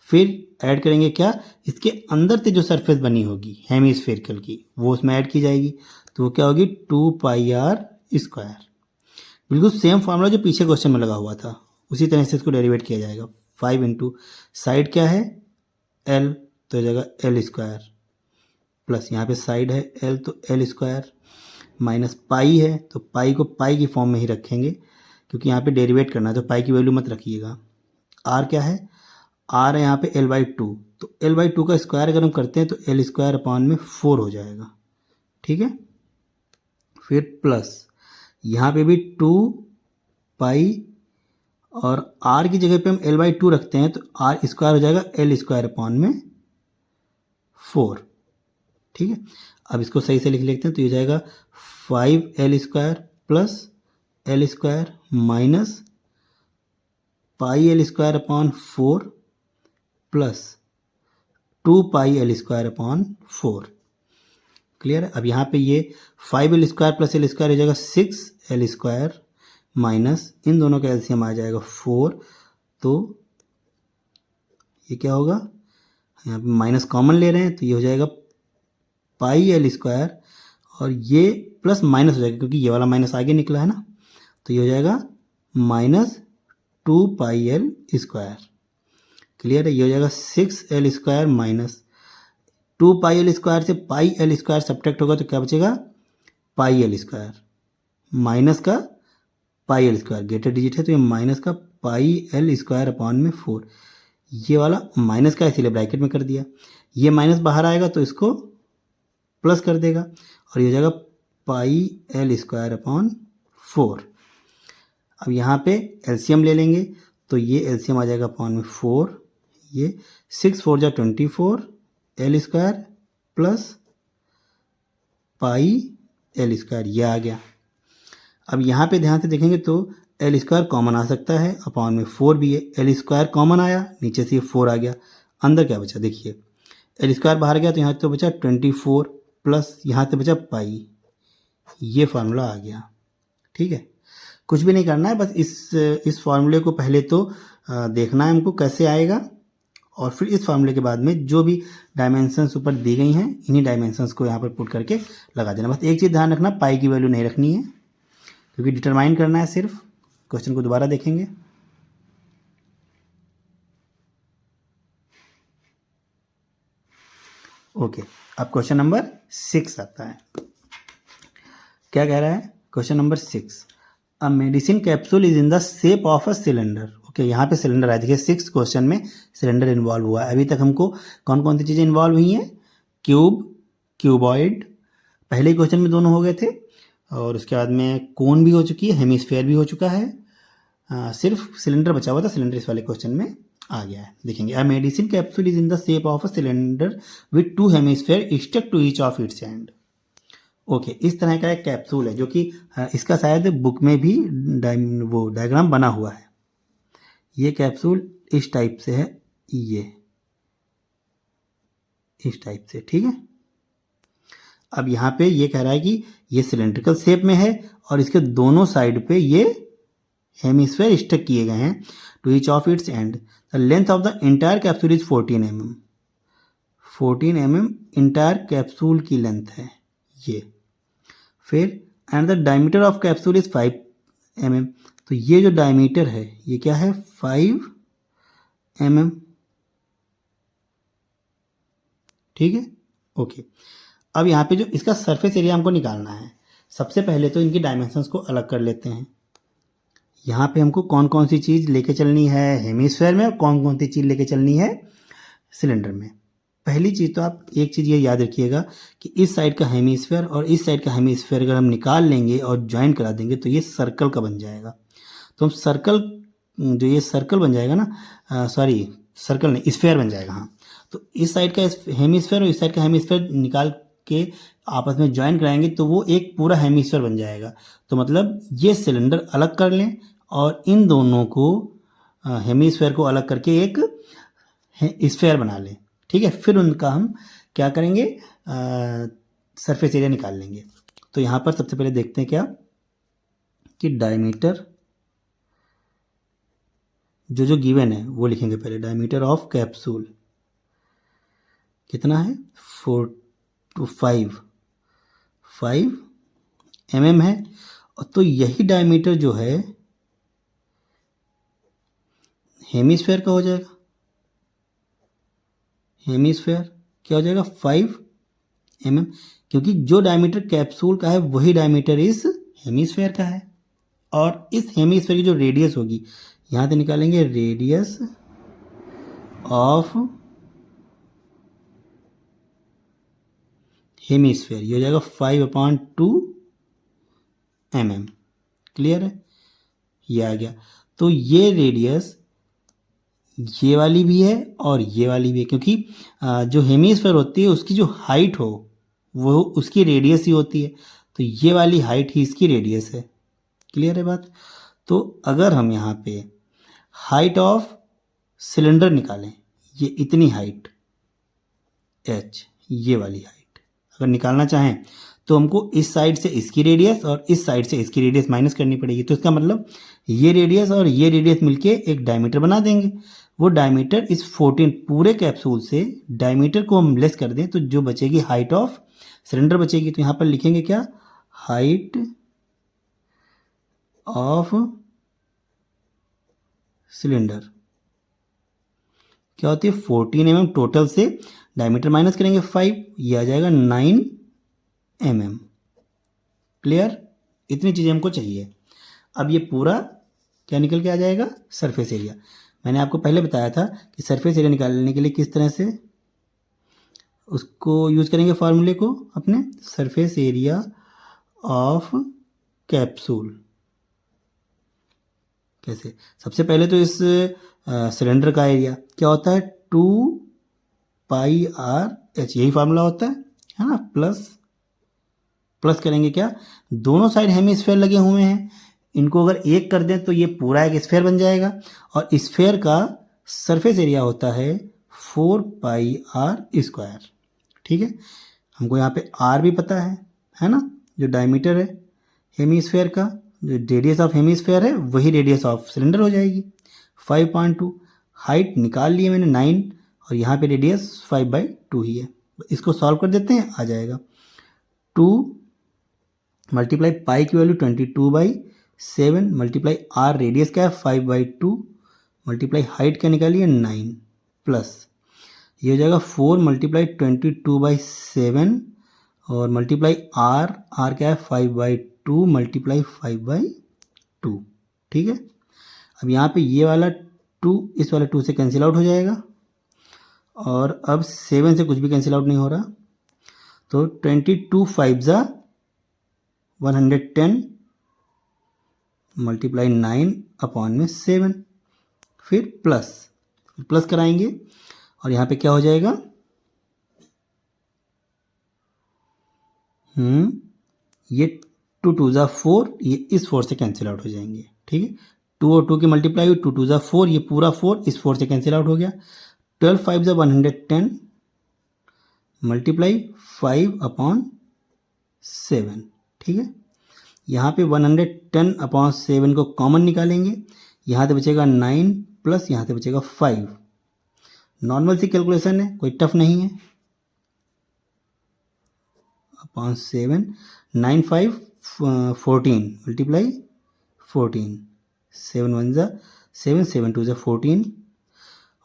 फिर ऐड करेंगे क्या, इसके अंदर से जो सरफेस बनी होगी हेमिस्फेरिकल की वो उसमें ऐड की जाएगी, तो वो क्या होगी 2 पाई आर स्क्वायर। बिल्कुल सेम फार्मूला जो पीछे क्वेश्चन में लगा हुआ था, उसी तरह से इसको डेरिवेट किया जाएगा। 5 इंटू साइड क्या है L, तो हो जाएगा L स्क्वायर, प्लस यहाँ पे साइड है L तो L स्क्वायर, माइनस पाई है तो पाई को पाई की फॉर्म में ही रखेंगे क्योंकि यहाँ पे डेरिवेट करना है, तो पाई की वैल्यू मत रखिएगा। R क्या है, R है यहाँ पे L/2, तो L/2 का स्क्वायर अगर हम करते हैं तो L स्क्वायर अपॉन में 4 हो जाएगा, ठीक है। फिर प्लस यहाँ पे भी 2 पाई और R की जगह पे हम L/2 रखते हैं तो R स्क्वायर हो जाएगा L स्क्वायर अपॉन में 4, ठीक है। अब इसको सही से लिख लेते हैं, तो ये जाएगा 5L square plus L square minus pi L square upon 4 plus 2 पाई L स्क्वायर अपॉन 4। क्लियर है। अब यहाँ पे ये 5L square plus L square हो जाएगा 6L स्क्वायर माइनस इन दोनों का एलसीएम आ जाएगा 4, तो ये क्या होगा, यहाँ पे माइनस कॉमन ले रहे हैं तो ये हो जाएगा पाई L स्क्वायर और ये प्लस माइनस हो जाएगा क्योंकि ये वाला माइनस आगे निकला है ना, तो ये हो जाएगा माइनस 2 पाई L स्क्वायर। क्लियर है। ये हो जाएगा 6L स्क्वायर माइनस 2 पाई L स्क्वायर से पाई L स्क्वायर सब्ट्रैक्ट होगा तो क्या बचेगा पाई L स्क्वायर माइनस का पाई L स्क्वायर, ग्रेटर डिजिट है तो ये माइनस का पाई L स्क्वायर अपॉन में 4, ये वाला माइनस का इसीलिए ब्रैकेट में कर दिया, ये माइनस बाहर आएगा तो इसको प्लस कर देगा और ये हो जाएगा पाई L स्क्वायर अपॉन 4। अब यहाँ पे एलसीएम ले लेंगे तो ये एलसीएम आ जाएगा अपॉन में 4, ये 6 4 जा 24 L square plus pi L square, ये आ गया। अब यहाँ पे ध्यान से देखेंगे तो L स्क्वायर कॉमन आ सकता है, अपॉन में 4 भी है, L स्क्वायर कॉमन आया, नीचे से ये 4 आ गया, अंदर क्या बचा देखिए L स्क्वायर बाहर गया तो यहाँ तो बचा 24 प्लस यहाँ से बचा पाई, ये फार्मूला आ गया, ठीक है। कुछ भी नहीं करना है, बस इस फार्मूले को पहले तो देखना है हमको कैसे आएगा और फिर इस फार्मूले के बाद में जो भी डायमेंशंस ऊपर दी गई हैं इन्हीं डायमेंशंस को यहाँ पर पुट करके लगा देना। बस एक चीज़ ध्यान रखना, पाई की वैल्यू नहीं रखनी है क्योंकि डिटरमाइन करना है सिर्फ। क्वेश्चन को दोबारा देखेंगे। ओके, अब क्वेश्चन नंबर 6 आता है। क्या कह रहा है question number 6, a medicine capsule is in the shape of a cylinder. Okay, यहाँ पे सिलेंडर आया, देखिए 6 क्वेश्चन में सिलेंडर इन्वॉल्व हुआ है। अभी तक हमको कौन कौन सी चीज़ें इन्वॉल्व हुई हैं, क्यूब, क्यूबॉइड, पहले ही क्वेश्चन में दोनों हो गए थे, और उसके बाद में कोन भी हो चुकी है, हेमिस्फेयर भी हो चुका है, सिर्फ सिलेंडर बचा हुआ था, सिलेंडर इस वाले क्वेश्चन में आ गया है। देखेंगे, a medicine capsule is in the shape of a cylinder with 2 hemisphere stuck to each of its end. Okay, इस तरह का एक कैप्सूल है जो कि इसका शायद बुक में भी वो डायग्राम बना हुआ है। ये कैप्सूल इस टाइप से है, ये इस टाइप से, ठीक है। अब यहाँ पे ये कह रहा है कि ये सिलेंड्रिकल शेप में है और इसके दोनों साइड पे ये हेमिस्फेयर स्टक किए गए हैं to each of its end. The length of the entire capsule is 14 mm। 14 mm entire capsule की लेंथ है ये। फिर and the diameter of capsule is 5 mm। तो ये जो डायमीटर है ये क्या है 5 mm। ठीक है, ओके। अब यहाँ पे जो इसका सरफेस एरिया हमको निकालना है, सबसे पहले तो इनकी डायमेंशंस को अलग कर लेते हैं। यहाँ पे हमको कौन कौन सी चीज़ लेके चलनी है हेमिस्फेयर में और कौन कौन सी चीज़ लेके चलनी है सिलेंडर में। पहली चीज़ तो आप एक चीज़ ये याद रखिएगा कि इस साइड का हेमिस्फेयर और इस साइड का हेमिस्फेयर अगर हम निकाल लेंगे और ज्वाइन करा देंगे तो ये सर्कल का बन जाएगा। तो हम सर्कल, जो ये सर्कल बन जाएगा ना, सॉरी सर्कल नहीं, स्फेयर बन जाएगा। हाँ, तो इस साइड का हेमिस्फेयर और इस साइड का हेमिस्फेयर निकाल के आपस में ज्वाइन कराएंगे तो वो एक पूरा हेमिस्फेयर बन जाएगा। तो मतलब ये सिलेंडर अलग कर लें और इन दोनों को हेमिस्फेयर को अलग करके एक स्फेयर बना लें, ठीक है। फिर उनका हम क्या करेंगे, सरफेस एरिया निकाल लेंगे। तो यहाँ पर सबसे पहले देखते हैं क्या कि डायमीटर जो गिवन है वो लिखेंगे पहले। डायमीटर ऑफ कैप्सूल कितना है, 4 to 5 mm है। तो यही डायमीटर जो है हेमिस्फेयर का हो जाएगा। हेमिस्फेयर क्या हो जाएगा, 5 mm, क्योंकि जो डायमीटर कैप्सूल का है वही डायमीटर इस हेमिस्फेयर का है। और इस हेमिस्फेयर की जो रेडियस होगी, यहाँ से निकालेंगे रेडियस ऑफ हेमिस्फेयर, ये हो जाएगा 5/2 mm। क्लियर है, ये आ गया। तो ये रेडियस ये वाली भी है और ये वाली भी है, क्योंकि जो हेमिस्फेयर होती है उसकी जो हाइट हो वो उसकी रेडियस ही होती है। तो ये वाली हाइट ही इसकी रेडियस है। क्लियर है बात। तो अगर हम यहाँ पे हाइट ऑफ सिलेंडर निकालें, ये इतनी हाइट h, ये वाली हाइट अगर निकालना चाहें तो हमको इस साइड से इसकी रेडियस और इस साइड से इसकी रेडियस माइनस करनी पड़ेगी। तो इसका मतलब ये रेडियस और ये रेडियस मिलके एक डायमीटर बना देंगे। वो डायमीटर इस 14 पूरे कैप्सूल से डायमीटर को हम लेस कर दें तो जो बचेगी हाइट ऑफ सिलेंडर बचेगी। तो यहाँ पर लिखेंगे क्या, हाइट ऑफ सिलेंडर क्या होती है, 14 mm टोटल से डायमीटर माइनस करेंगे 5, ये आ जाएगा 9 mm। क्लियर, इतनी चीज़ें हमको चाहिए। अब ये पूरा क्या निकल के आ जाएगा, सरफेस एरिया। मैंने आपको पहले बताया था कि सरफेस एरिया निकालने के लिए किस तरह से उसको यूज़ करेंगे फार्मूले को अपने, सरफेस एरिया ऑफ कैप्सूल। कैसे, सबसे पहले तो इस सिलेंडर का एरिया क्या होता है, 2πr/h, यही फार्मूला होता है ना। प्लस करेंगे क्या, दोनों साइड हेमिस्फेयर लगे हुए हैं, इनको अगर एक कर दें तो ये पूरा एक स्फेयर बन जाएगा। और स्फेयर का सरफेस एरिया होता है 4πr²। ठीक है, हमको यहाँ पे r भी पता है ना, जो डायमीटर है हेमिस्फेयर का, जो रेडियस ऑफ हेमिस्फेयर है वही रेडियस ऑफ सिलेंडर हो जाएगी। 5.2 हाइट निकाल लिए मैंने 9 और यहाँ पे रेडियस 5/2 ही है। इसको सॉल्व कर देते हैं, आ जाएगा 2 मल्टीप्लाई पाई की वैल्यू 22/7 मल्टीप्लाई आर रेडियस क्या है 5/2 मल्टीप्लाई हाइट क्या निकालिए 9 प्लस ये हो जाएगा 4 मल्टीप्लाई 22/7 और मल्टीप्लाई आर क्या है 5/2 मल्टीप्लाई 5/2। ठीक है, अब यहाँ पे ये वाला 2 इस वाले 2 से कैंसिल आउट हो जाएगा और अब 7 से कुछ भी कैंसिल आउट नहीं हो रहा। तो 22 5 110 मल्टीप्लाई 9/7 फिर प्लस कराएंगे और यहाँ पे क्या हो जाएगा, ये 2 2 4, ये इस 4 से कैंसिल आउट हो जाएंगे। ठीक है, 2 और 2 की मल्टीप्लाई हुई, 2 2 4, ये पूरा 4 इस 4 से कैंसिल आउट हो गया। 12 5 110 मल्टीप्लाई 5/7। ठीक है, यहाँ पे 110/7 को कॉमन निकालेंगे, यहाँ से बचेगा 9 प्लस यहाँ से बचेगा 5। नॉर्मल सी कैलकुलेशन है, कोई टफ नहीं है। /7 9 5 14 मल्टीप्लाई 14 7 1 7 7 2 14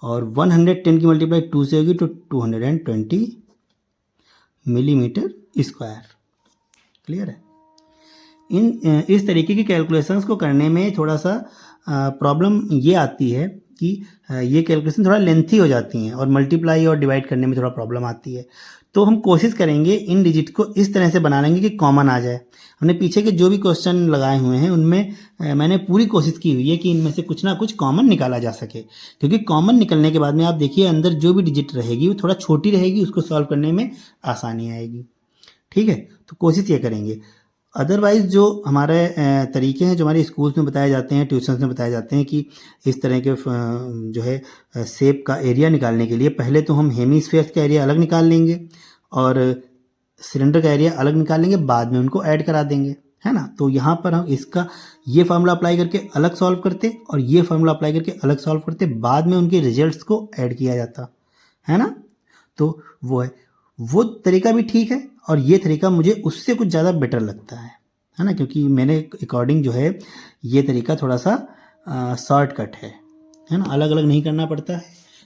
और 110 की मल्टीप्लाई 2 से होगी तो 220 मिलीमीटर स्क्वायर। क्लियर है। इस तरीके की कैलकुलेशंस को करने में थोड़ा सा प्रॉब्लम ये आती है कि ये कैलकुलेशन थोड़ा लेंथी हो जाती हैं और मल्टीप्लाई और डिवाइड करने में थोड़ा प्रॉब्लम आती है। तो हम कोशिश करेंगे इन डिजिट को इस तरह से बना लेंगे कि कॉमन आ जाए। हमने पीछे के जो भी क्वेश्चन लगाए हुए हैं उनमें मैंने पूरी कोशिश की हुई है कि इनमें से कुछ ना कुछ कॉमन निकाला जा सके, क्योंकि कॉमन निकलने के बाद में आप देखिए अंदर जो भी डिजिट रहेगी वो थोड़ा छोटी रहेगी, उसको सॉल्व करने में आसानी आएगी। ठीक है, तो कोशिश ये करेंगे। अदरवाइज़ जो हमारे तरीके हैं जो हमारे स्कूल्स में बताए जाते हैं, ट्यूशन्स में बताए जाते हैं कि इस तरह के जो है शेप का एरिया निकालने के लिए पहले तो हम हेमीस्फेयर का एरिया अलग निकाल लेंगे और सिलेंडर का एरिया अलग निकाल लेंगे, बाद में उनको ऐड करा देंगे, है ना। तो यहाँ पर हम इसका ये फार्मूला अप्लाई करके अलग सॉल्व करते और ये फार्मूला अप्लाई करके अलग सॉल्व करते, बाद में उनके रिजल्ट्स को ऐड किया जाता है ना। तो वो है, वो तरीका भी ठीक है और ये तरीका मुझे उससे कुछ ज़्यादा बेटर लगता है ना, क्योंकि मेरे अकॉर्डिंग जो है ये तरीका थोड़ा सा शॉर्टकट है ना, अलग अलग नहीं करना पड़ता है,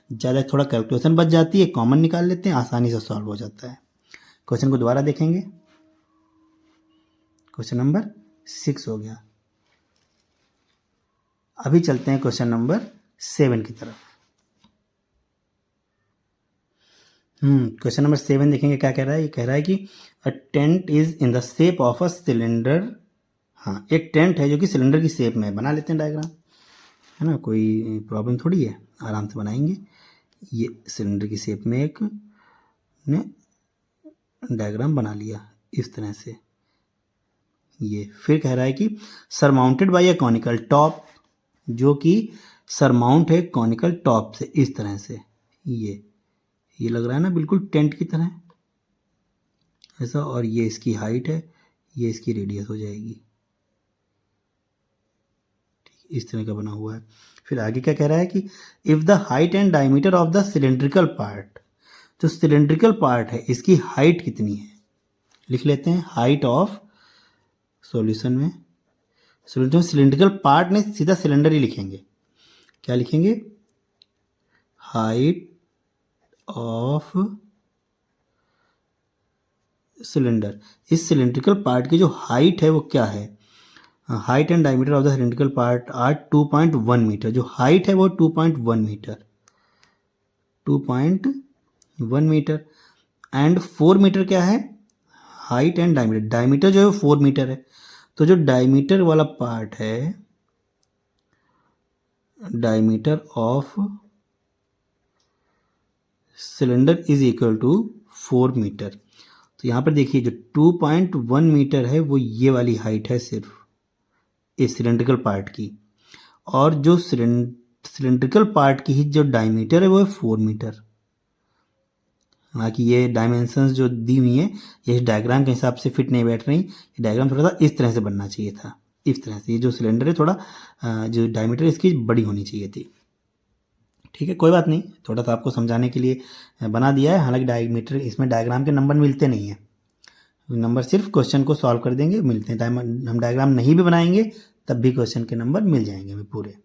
ज़्यादा थोड़ा कैलकुलेशन बच जाती है, कॉमन निकाल लेते हैं, आसानी से सॉल्व हो जाता है। क्वेश्चन को दोबारा देखेंगे। क्वेश्चन नंबर 6 हो गया। अभी चलते हैं क्वेश्चन नंबर 7 की तरफ। क्वेश्चन नंबर 7 देखेंगे क्या कह रहा है। ये कह रहा है कि a tent is in the shape of a cylinder. हाँ, एक टेंट है जो कि सिलेंडर की शेप में है। बना लेते हैं डायग्राम, है ना, कोई प्रॉब्लम थोड़ी है, आराम से बनाएंगे। ये सिलेंडर की शेप में एक ने डायग्राम बना लिया इस तरह से। ये फिर कह रहा है कि surmounted by a conical top, जो कि सरमाउंट है कॉनिकल टॉप से, इस तरह से। ये लग रहा है ना बिल्कुल टेंट की तरह ऐसा, और ये इसकी हाइट है, ये इसकी रेडियस हो जाएगी। ठीक, इस तरह का बना हुआ है। फिर आगे क्या कह रहा है कि if the height and diameter of the cylindrical part, जो सिलेंड्रिकल पार्ट है इसकी हाइट कितनी है, लिख लेते हैं हाइट ऑफ, सॉल्यूशन में सिलेंड्रिकल पार्ट में सीधा सिलेंडर ही लिखेंगे। क्या लिखेंगे, हाइट ऑफ सिलेंडर। इस सिलेंड्रिकल पार्ट की जो हाइट है वो क्या है, height and diameter of the cylindrical part are 2.1 metre. जो हाइट है वो 2.1 मीटर, 2.1 मीटर। एंड 4 मीटर क्या है, हाइट एंड डायमीटर, डायमीटर जो है वो 4 मीटर है। तो जो डायमीटर वाला पार्ट है, diameter of cylinder is equal to 4 metre. तो यहाँ पर देखिए जो 2.1 मीटर है वो ये वाली हाइट है सिर्फ इस सिलेंड्रिकल पार्ट की, और जो सिलेंड्रिकल पार्ट की ही जो डायमीटर है वो है 4 मीटर। हालांकि ये डायमेंशंस जो दी हुई हैं ये इस डायग्राम के हिसाब से फिट नहीं बैठ रही। ये डायग्राम थोड़ा सा इस तरह से बनना चाहिए था, इस तरह से। ये जो सिलेंडर है थोड़ा जो डायमीटर इसकी बड़ी होनी चाहिए थी। ठीक है, कोई बात नहीं, थोड़ा सा आपको समझाने के लिए बना दिया है। हालांकि डायमीटर इसमें डायग्राम के नंबर मिलते नहीं हैं, नंबर सिर्फ क्वेश्चन को सॉल्व कर देंगे मिलते हैं। हम डायग्राम नहीं भी बनाएंगे तब भी क्वेश्चन के नंबर मिल जाएंगे हमें पूरे।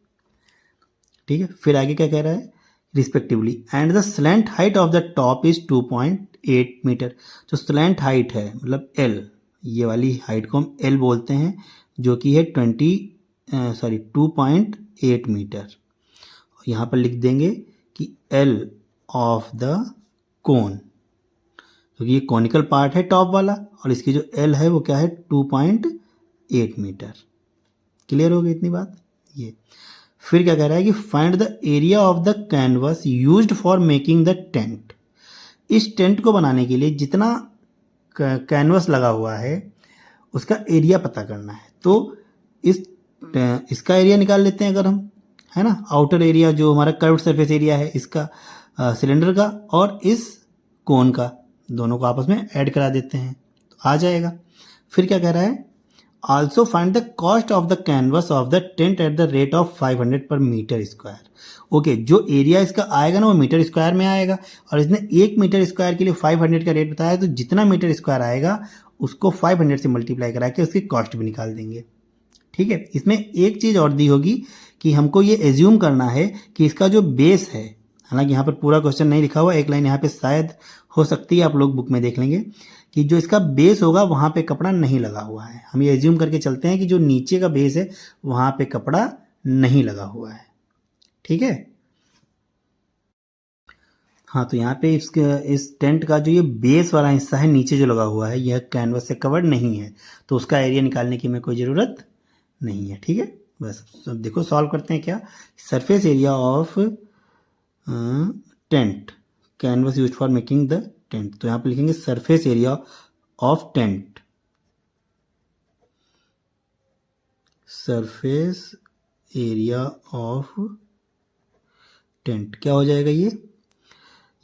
ठीक है, फिर आगे क्या कह रहा है, respectively and the slant height of the top is 2.8 metre. जो स्लैंट हाइट है मतलब एल, ये वाली हाइट को हम एल बोलते हैं, जो कि है 2.8 मीटर। यहाँ पर लिख देंगे कि एल ऑफ द कोन, क्योंकि ये कॉनिकल पार्ट है टॉप वाला, और इसकी जो एल है वो क्या है 2.8 मीटर। क्लियर हो गई इतनी बात। ये फिर क्या कह रहा है कि find the area of the canvas used for making the tent. इस टेंट को बनाने के लिए जितना कैनवस लगा हुआ है उसका एरिया पता करना है। तो इसका एरिया निकाल लेते हैं अगर हम, है ना, आउटर एरिया जो हमारा कर्व्ड सरफेस एरिया है इसका, सिलेंडर का, और इस कोन का, दोनों को आपस में ऐड करा देते हैं तो आ जाएगा। फिर क्या कह रहा है, also find the cost of the canvas of the tent at the rate of 500 per metre square. Okay, जो एरिया इसका आएगा ना वो मीटर स्क्वायर में आएगा, और इसने 1 मीटर स्क्वायर के लिए 500 का रेट बताया, तो जितना मीटर स्क्वायर आएगा उसको 500 से मल्टीप्लाई करा के उसकी कॉस्ट भी निकाल देंगे। ठीक है, इसमें एक चीज़ और दी होगी कि हमको ये एज्यूम करना है कि इसका जो बेस है हालांकि यहाँ पर पूरा क्वेश्चन नहीं लिखा हुआ, एक लाइन यहाँ पे शायद हो सकती है, आप लोग बुक में देख लेंगे कि जो इसका बेस होगा वहाँ पे कपड़ा नहीं लगा हुआ है। हम ये एज्यूम करके चलते हैं कि जो नीचे का बेस है वहाँ पे कपड़ा नहीं लगा हुआ है। ठीक है, हाँ, तो यहाँ पे इस टेंट का जो ये बेस वाला हिस्सा है नीचे जो लगा हुआ है यह कैनवस से कवर्ड नहीं है, तो उसका एरिया निकालने की हमें कोई ज़रूरत नहीं है। ठीक है, बस अब देखो सॉल्व करते हैं क्या। Surface area of tent canvas use for making the tent, तो यहाँ पे लिखेंगे surface area of tent, surface area of tent क्या हो जाएगा, ये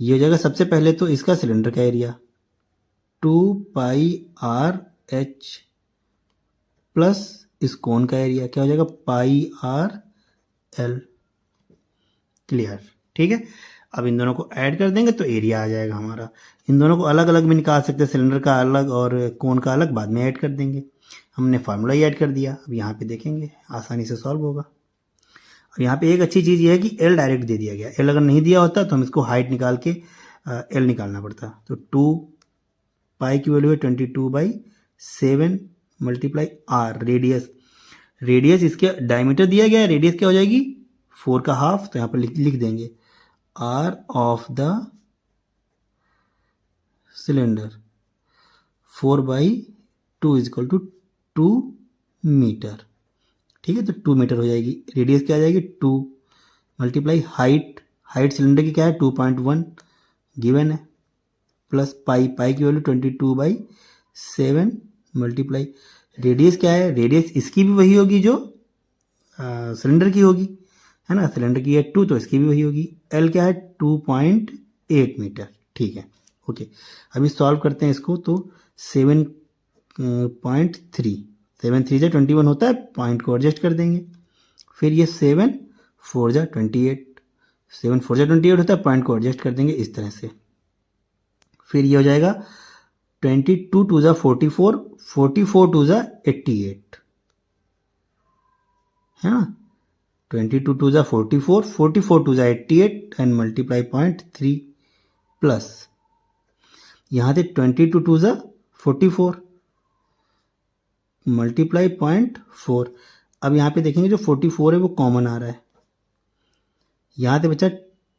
हो जाएगा सबसे पहले तो इसका सिलेंडर का एरिया 2πr/h प्लस इस कोन का एरिया क्या हो जाएगा πr/l। क्लियर, ठीक है। अब इन दोनों को ऐड कर देंगे तो एरिया आ जाएगा हमारा। इन दोनों को अलग अलग भी निकाल सकते हैं, सिलेंडर का अलग और कोन का अलग बाद में ऐड कर देंगे। हमने फार्मूला ही ऐड कर दिया, अब यहाँ पे देखेंगे आसानी से सॉल्व होगा। और यहाँ पे एक अच्छी चीज़ ये है कि एल डायरेक्ट दे दिया गया, एल अगर नहीं दिया होता तो हम इसको हाइट निकाल के एल निकालना पड़ता। तो 2π की वैल्यू है 22/7 मल्टीप्लाई आर, रेडियस इसके डायमीटर दिया गया है, रेडियस क्या हो जाएगी 4 का हाफ, तो यहाँ पर लिख देंगे R of the cylinder 4/2 equal to 2 metre. ठीक है, तो 2 मीटर हो जाएगी। रेडियस क्या आ जाएगी 2 मल्टीप्लाई हाइट सिलेंडर की क्या है 2.1 गिवन है, प्लस पाई की वैल्यू 22/7 मल्टीप्लाई रेडियस क्या है, रेडियस इसकी भी वही होगी जो सिलेंडर की होगी, है ना, सिलेंडर की है 2 तो इसकी भी वही होगी। एल क्या है 2.8 मीटर। ठीक है, ओके। अभी सॉल्व करते हैं इसको, तो 7.3 3 से 21 होता है, पॉइंट को एडजस्ट कर देंगे। फिर ये 7 4 जा 28 होता है, पॉइंट को एडजस्ट कर देंगे इस तरह से। फिर ये हो जाएगा 22 2 जा 44 2 जा 88, है ना, 22 2 जा 44 2 जा 88 एंड मल्टीप्लाई 0.3 प्लस यहाँ से 22 2 जा 44 मल्टीप्लाई 0.4। अब यहाँ पे देखेंगे जो 44 है वो कॉमन आ रहा है, यहाँ से बचा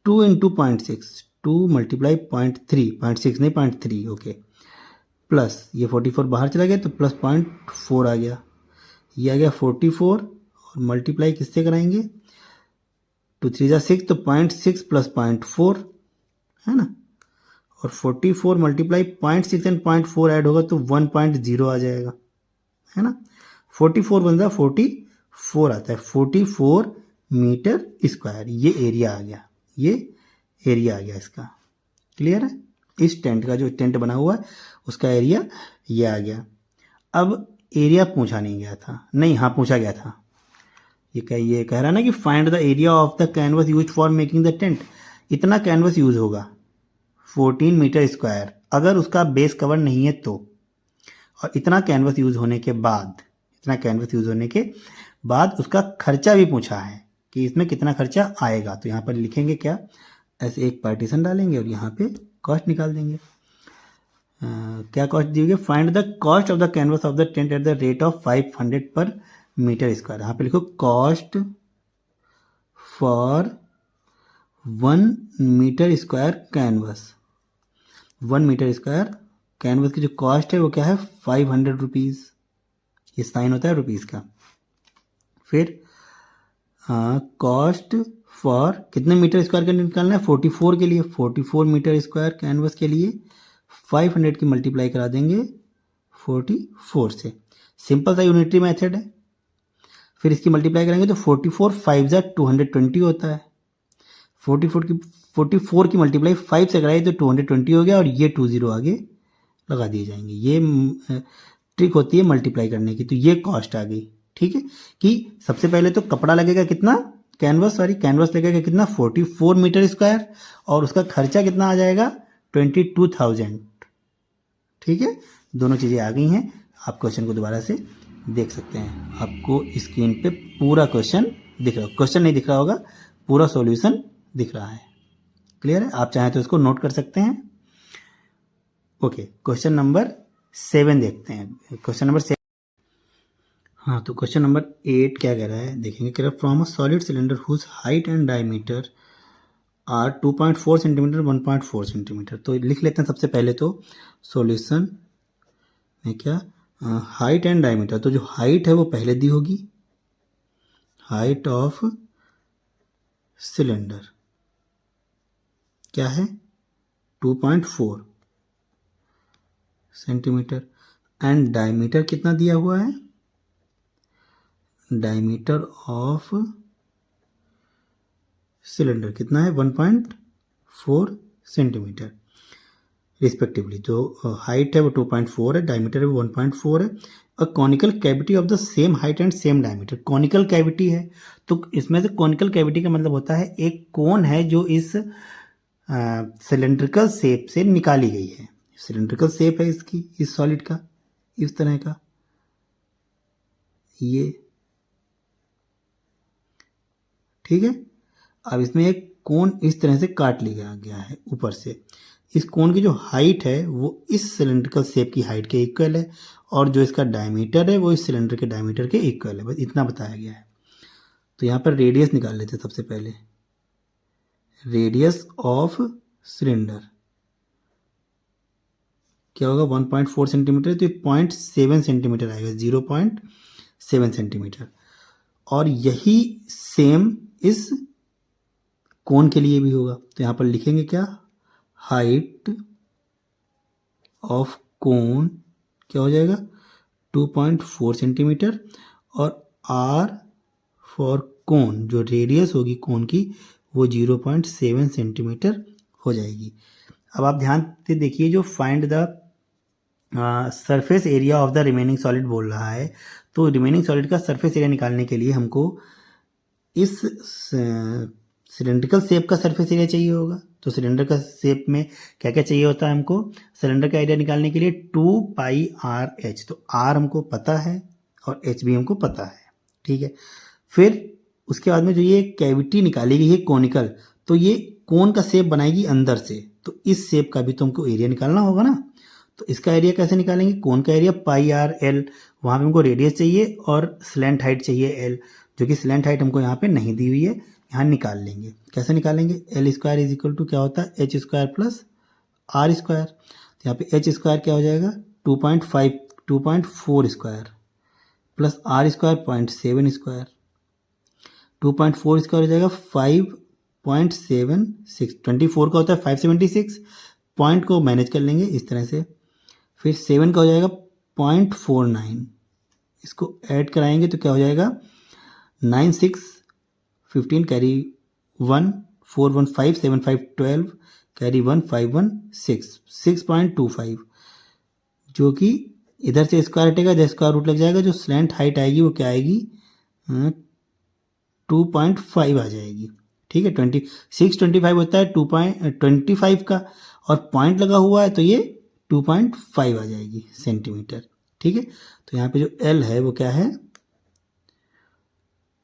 2 इंटू 0.6, 2 मल्टीप्लाई 0.6 नहीं 0.3, ओके, प्लस ये 44 बाहर चला गया तो प्लस 0.4 आ गया, ये आ गया 44 और मल्टीप्लाई किससे कराएंगे 2 3 जा 6 तो 0.6 प्लस 0.4 है ना, और 44 मल्टीप्लाई 0.6 एंड 0.4 ऐड होगा तो 1.0 आ जाएगा, है ना। 44 बन रहा 44 आता है, 44 मीटर स्क्वायर ये एरिया आ गया, इसका। क्लियर है, इस टेंट का जो टेंट बना हुआ है उसका एरिया ये आ गया। अब एरिया पूछा नहीं गया था, नहीं हाँ पूछा गया था, ये कह रहा ना कि find the area of the canvas use for making the tent. इतना कैनवस यूज होगा 14 मीटर स्क्वायर, अगर उसका बेस कवर नहीं है तो, और इतना कैनवस यूज होने के बाद उसका खर्चा भी पूछा है कि इसमें कितना खर्चा आएगा। तो यहाँ पर लिखेंगे क्या, ऐसे एक पार्टीशन डालेंगे और यहाँ पे कॉस्ट निकाल देंगे। क्या कॉस्ट दी गई, find the cost of the canvas of the tent at the rate of 500 per metre square. यहाँ पे लिखो cost for 1 metre square canvas, 1 metre square canvas की जो कॉस्ट है वो क्या है 500 रुपीज़, ये साइन होता है रुपीज़ का। फिर कॉस्ट फॉर कितने मीटर स्क्वायर का निकालना है 44 के लिए, 44 मीटर स्क्वायर कैनवस के लिए 500 की मल्टीप्लाई करा देंगे 44 से, सिंपल सा यूनिटरी मेथड है। फिर इसकी मल्टीप्लाई करेंगे तो 44 5 जा 220 होता है, 44 की मल्टीप्लाई 5 से कराई तो 220 हो गया और ये 20 आगे लगा दिए जाएंगे। ये ट्रिक होती है मल्टीप्लाई करने की। तो ये कॉस्ट आ गई, ठीक है, कि सबसे पहले तो कपड़ा लगेगा कितना, कैनवस लगेगा कितना 44 मीटर स्क्वायर, और उसका खर्चा कितना आ जाएगा 22,000। ठीक है, दोनों चीज़ें आ गई हैं। आप क्वेश्चन को दोबारा से देख सकते हैं, आपको स्क्रीन पे पूरा क्वेश्चन दिख रहा होगा, क्वेश्चन नहीं दिख रहा होगा, पूरा सॉल्यूशन दिख रहा है। क्लियर है? आप चाहें तो इसको नोट कर सकते हैं। ओके, क्वेश्चन नंबर 7 देखते हैं। क्वेश्चन नंबर 7, हाँ, तो क्वेश्चन नंबर 8 क्या कह रहा है देखेंगे। कह रहा है from a solid cylinder whose height and diameter are 2.4 centimetre 1.4 centimetre. तो लिख लेते हैं सबसे पहले तो सॉल्यूशन में क्या, हाइट एंड डायमीटर। तो जो हाइट है वो पहले दी होगी, हाइट ऑफ सिलेंडर क्या है 2.4 सेंटीमीटर, एंड डायमीटर कितना दिया हुआ है, डायमीटर ऑफ सिलेंडर कितना है 1.4 सेंटीमीटर रिस्पेक्टिवली। जो हाइट है वो 2.4 है, डायमीटर है वो 1.4 है। A conical cavity of the same height and same diameter. Conical cavity है तो इसमें से कॉनिकल कैविटी का मतलब होता है एक कोन है जो इस सिलेंड्रिकल शेप से निकाली गई है। सिलेंड्रिकल शेप है इसकी, इस सॉलिड का, इस तरह का, ये ठीक है। अब इसमें एक कोन इस तरह से काट लिया गया है ऊपर से। इस कोन की जो हाइट है वो इस सिलेंड्रिकल शेप की हाइट के इक्वल है, और जो इसका डायमीटर है वो इस सिलेंडर के डायमीटर के इक्वल है। बस इतना बताया गया है। तो यहाँ पर रेडियस निकाल लेते हैं सबसे पहले। रेडियस ऑफ सिलेंडर क्या होगा 1.4 सेंटीमीटर, तो 0.7 सेंटीमीटर आएगा, 0.7 सेंटीमीटर। और यही सेम इस कोन के लिए भी होगा। तो यहाँ पर लिखेंगे क्या, हाइट ऑफ कोन क्या हो जाएगा 2.4 सेंटीमीटर, और आर फॉर कोन, जो रेडियस होगी कोन की वो 0.7 सेंटीमीटर हो जाएगी। अब आप ध्यान से देखिए, जो find the surface area of the remaining solid बोल रहा है। तो रिमेनिंग सॉलिड का सरफेस एरिया निकालने के लिए हमको इस सिलेंड्रिकल शेप का सरफेस एरिया चाहिए होगा। तो सिलेंडर का शेप में क्या क्या चाहिए होता है हमको, सिलेंडर का एरिया निकालने के लिए 2πr/h। तो r हमको पता है और h भी हमको पता है, ठीक है। फिर उसके बाद में जो ये कैविटी निकाली गई है कोनिकल, तो ये कोन का शेप बनाएगी अंदर से, तो इस शेप का भी तो हमको एरिया निकालना होगा ना। तो इसका एरिया कैसे निकालेंगे, कोन का एरिया πr/l, वहाँ पे हमको रेडियस चाहिए और स्लैंट हाइट चाहिए l, जो कि स्लैंट हाइट हमको यहाँ पे नहीं दी हुई है, यहाँ निकाल लेंगे। कैसे निकालेंगे, L square is equal to क्या होता है H square plus R square. तो यहाँ पे एच स्क्वायर क्या हो जाएगा 2.4 square plus R square 0.7 square, 2.4 square हो जाएगा 5.76, 24 का होता है 576, पॉइंट को मैनेज कर लेंगे इस तरह से। फिर 7 का हो जाएगा 0.49, इसको ऐड कराएंगे तो क्या हो जाएगा 9 6 15 कैरी 1 4 1 5 7 5 12 कैरी 1 5 1 6 6.25, जो कि इधर से स्क्वायर हटेगा, इधर स्क्वायर रूट लग जाएगा, जो स्लैंट हाइट आएगी वो क्या आएगी 2.5 आ जाएगी, ठीक है। 2625 होता है 2.25 का, और पॉइंट लगा हुआ है तो ये 2.5 आ जाएगी सेंटीमीटर, ठीक है। तो यहाँ पे जो L है वो क्या है,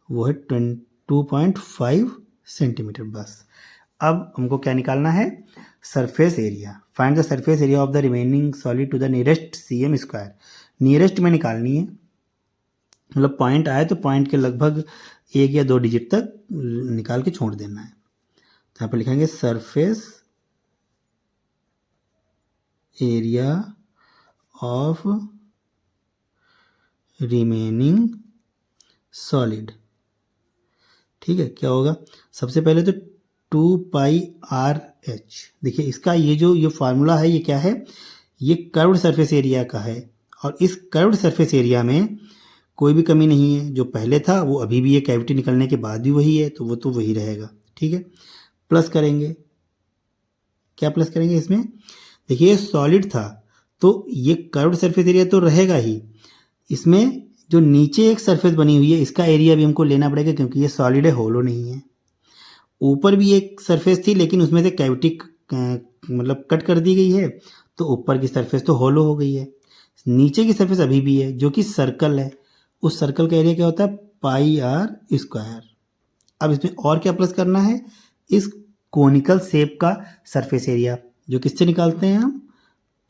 वो है 2.5 सेंटीमीटर बस। अब हमको क्या निकालना है, surface area. Find the surface area of the remaining solid to the nearest cm square. Nearest में निकालनी है, मतलब पॉइंट आए तो पॉइंट के लगभग 1 या 2 डिजिट तक निकाल के छोड़ देना है। तो यहाँ पर लिखेंगे surface area of remaining solid, ठीक है। क्या होगा, सबसे पहले तो 2πr/h। देखिए इसका ये फार्मूला है, ये क्या है, ये कर्व्ड सरफेस एरिया का है, और इस कर्व्ड सरफेस एरिया में कोई भी कमी नहीं है। जो पहले था वो अभी भी है, कैविटी निकलने के बाद भी वही है, तो वो तो वही रहेगा, ठीक है। प्लस करेंगे, क्या प्लस करेंगे इसमें, देखिए ये सॉलिड था तो ये कर्व्ड सरफेस एरिया तो रहेगा ही, इसमें जो नीचे एक सरफेस बनी हुई है इसका एरिया भी हमको लेना पड़ेगा, क्योंकि ये सॉलिड है, होलो नहीं है। ऊपर भी एक सरफेस थी लेकिन उसमें से कैविटी मतलब कट कर दी गई है, तो ऊपर की सरफेस तो होलो हो गई है। नीचे की सरफेस अभी भी है जो कि सर्कल है, उस सर्कल का एरिया क्या होता है πr²। अब इसमें और क्या प्लस करना है, इस कोनिकल शेप का सरफेस एरिया, जो किससे निकालते हैं हम,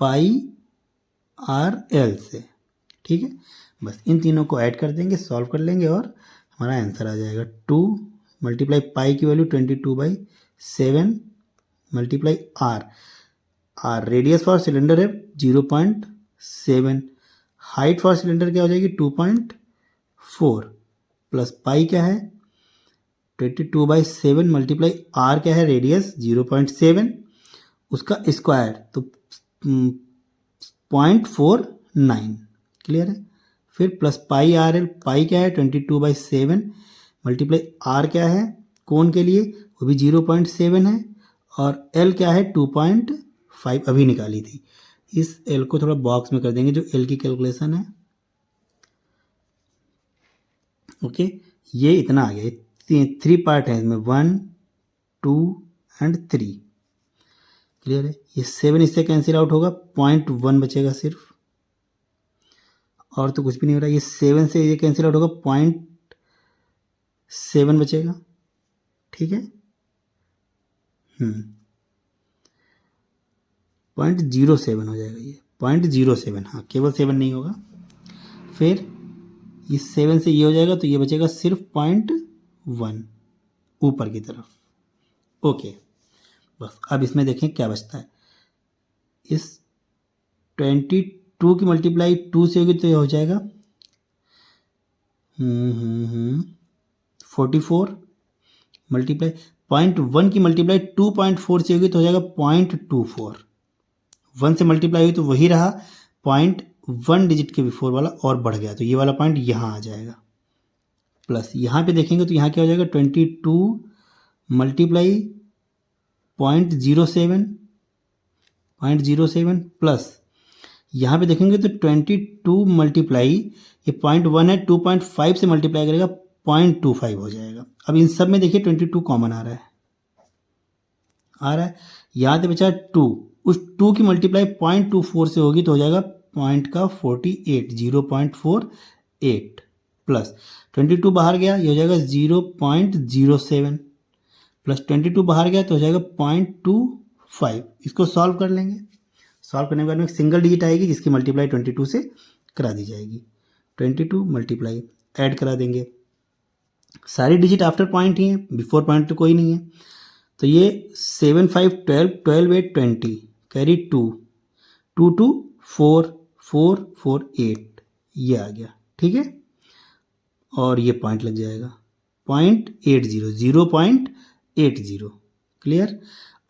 पाई आर एल से। ठीक है, बस इन तीनों को ऐड कर देंगे, सॉल्व कर लेंगे और हमारा आंसर आ जाएगा 2 मल्टीप्लाई पाई की value 22/7 multiply r radius for cylinder है 0.7, हाइट फॉर सिलेंडर क्या हो जाएगी 2.4 प्लस पाई क्या है 22/7 मल्टीप्लाई आर क्या है रेडियस 0.7, उसका स्क्वायर तो 0.49, क्लियर है। फिर प्लस पाई आर एल, पाई क्या है 22/7 मल्टीप्लाई आर क्या है कोण के लिए वो भी 0.7 है, और एल क्या है 2.5 अभी निकाली थी। इस एल को थोड़ा बॉक्स में कर देंगे जो एल की कैलकुलेशन है। ओके, ये इतना आ गया, 3 पार्ट है इसमें, 1 2 एंड 3, क्लियर है। ये 7 इससे कैंसिल आउट होगा, 0.1 बचेगा सिर्फ, और तो कुछ भी नहीं हो रहा। ये 7 से ये कैंसिल आउट होगा, 0.7 बचेगा, ठीक है। 0.07 हो जाएगा, ये 0.07, हाँ केवल 7 नहीं होगा। फिर ये 7 से ये हो जाएगा तो ये बचेगा सिर्फ 0.1 ऊपर की तरफ। ओके, बस अब इसमें देखें क्या बचता है। इस 22 की मल्टीप्लाई 2 से होगी तो ये हो जाएगा 44 मल्टीप्लाई 0.1 की मल्टीप्लाई 2.4 से होगी तो हो जाएगा 0.24, 1 से मल्टीप्लाई हुई तो वही रहा, 0.1 डिजिट के बिफोर वाला और बढ़ गया तो ये वाला पॉइंट यहाँ आ जाएगा। प्लस यहाँ पे देखेंगे तो यहाँ क्या हो जाएगा 22 मल्टीप्लाई 0.07 प्लस यहाँ पे देखेंगे तो 22 मल्टीप्लाई ये 0.1 है 2.5 से मल्टीप्लाई करेगा 0.25 हो जाएगा। अब इन सब में देखिए 22 कॉमन आ रहा है, यहाँ से बचा 2, उस 2 की मल्टीप्लाई 0.24 से होगी तो हो जाएगा 0.48 प्लस 22 बाहर गया ये हो जाएगा 0.07 प्लस 22 बाहर गया तो हो जाएगा 0.25। इसको सॉल्व कर लेंगे, सॉल्व करने के बाद में एक सिंगल डिजिट आएगी जिसकी मल्टीप्लाई 22 से करा दी जाएगी। 22 मल्टीप्लाई ऐड करा देंगे, सारी डिजिट आफ्टर पॉइंट ही है, बिफोर पॉइंट तो कोई नहीं है। तो ये 7 5 12 12 8 20 कैरी 2 2 2 4 4 4 8 ये आ गया, ठीक है। और ये पॉइंट लग जाएगा 0.80 क्लियर।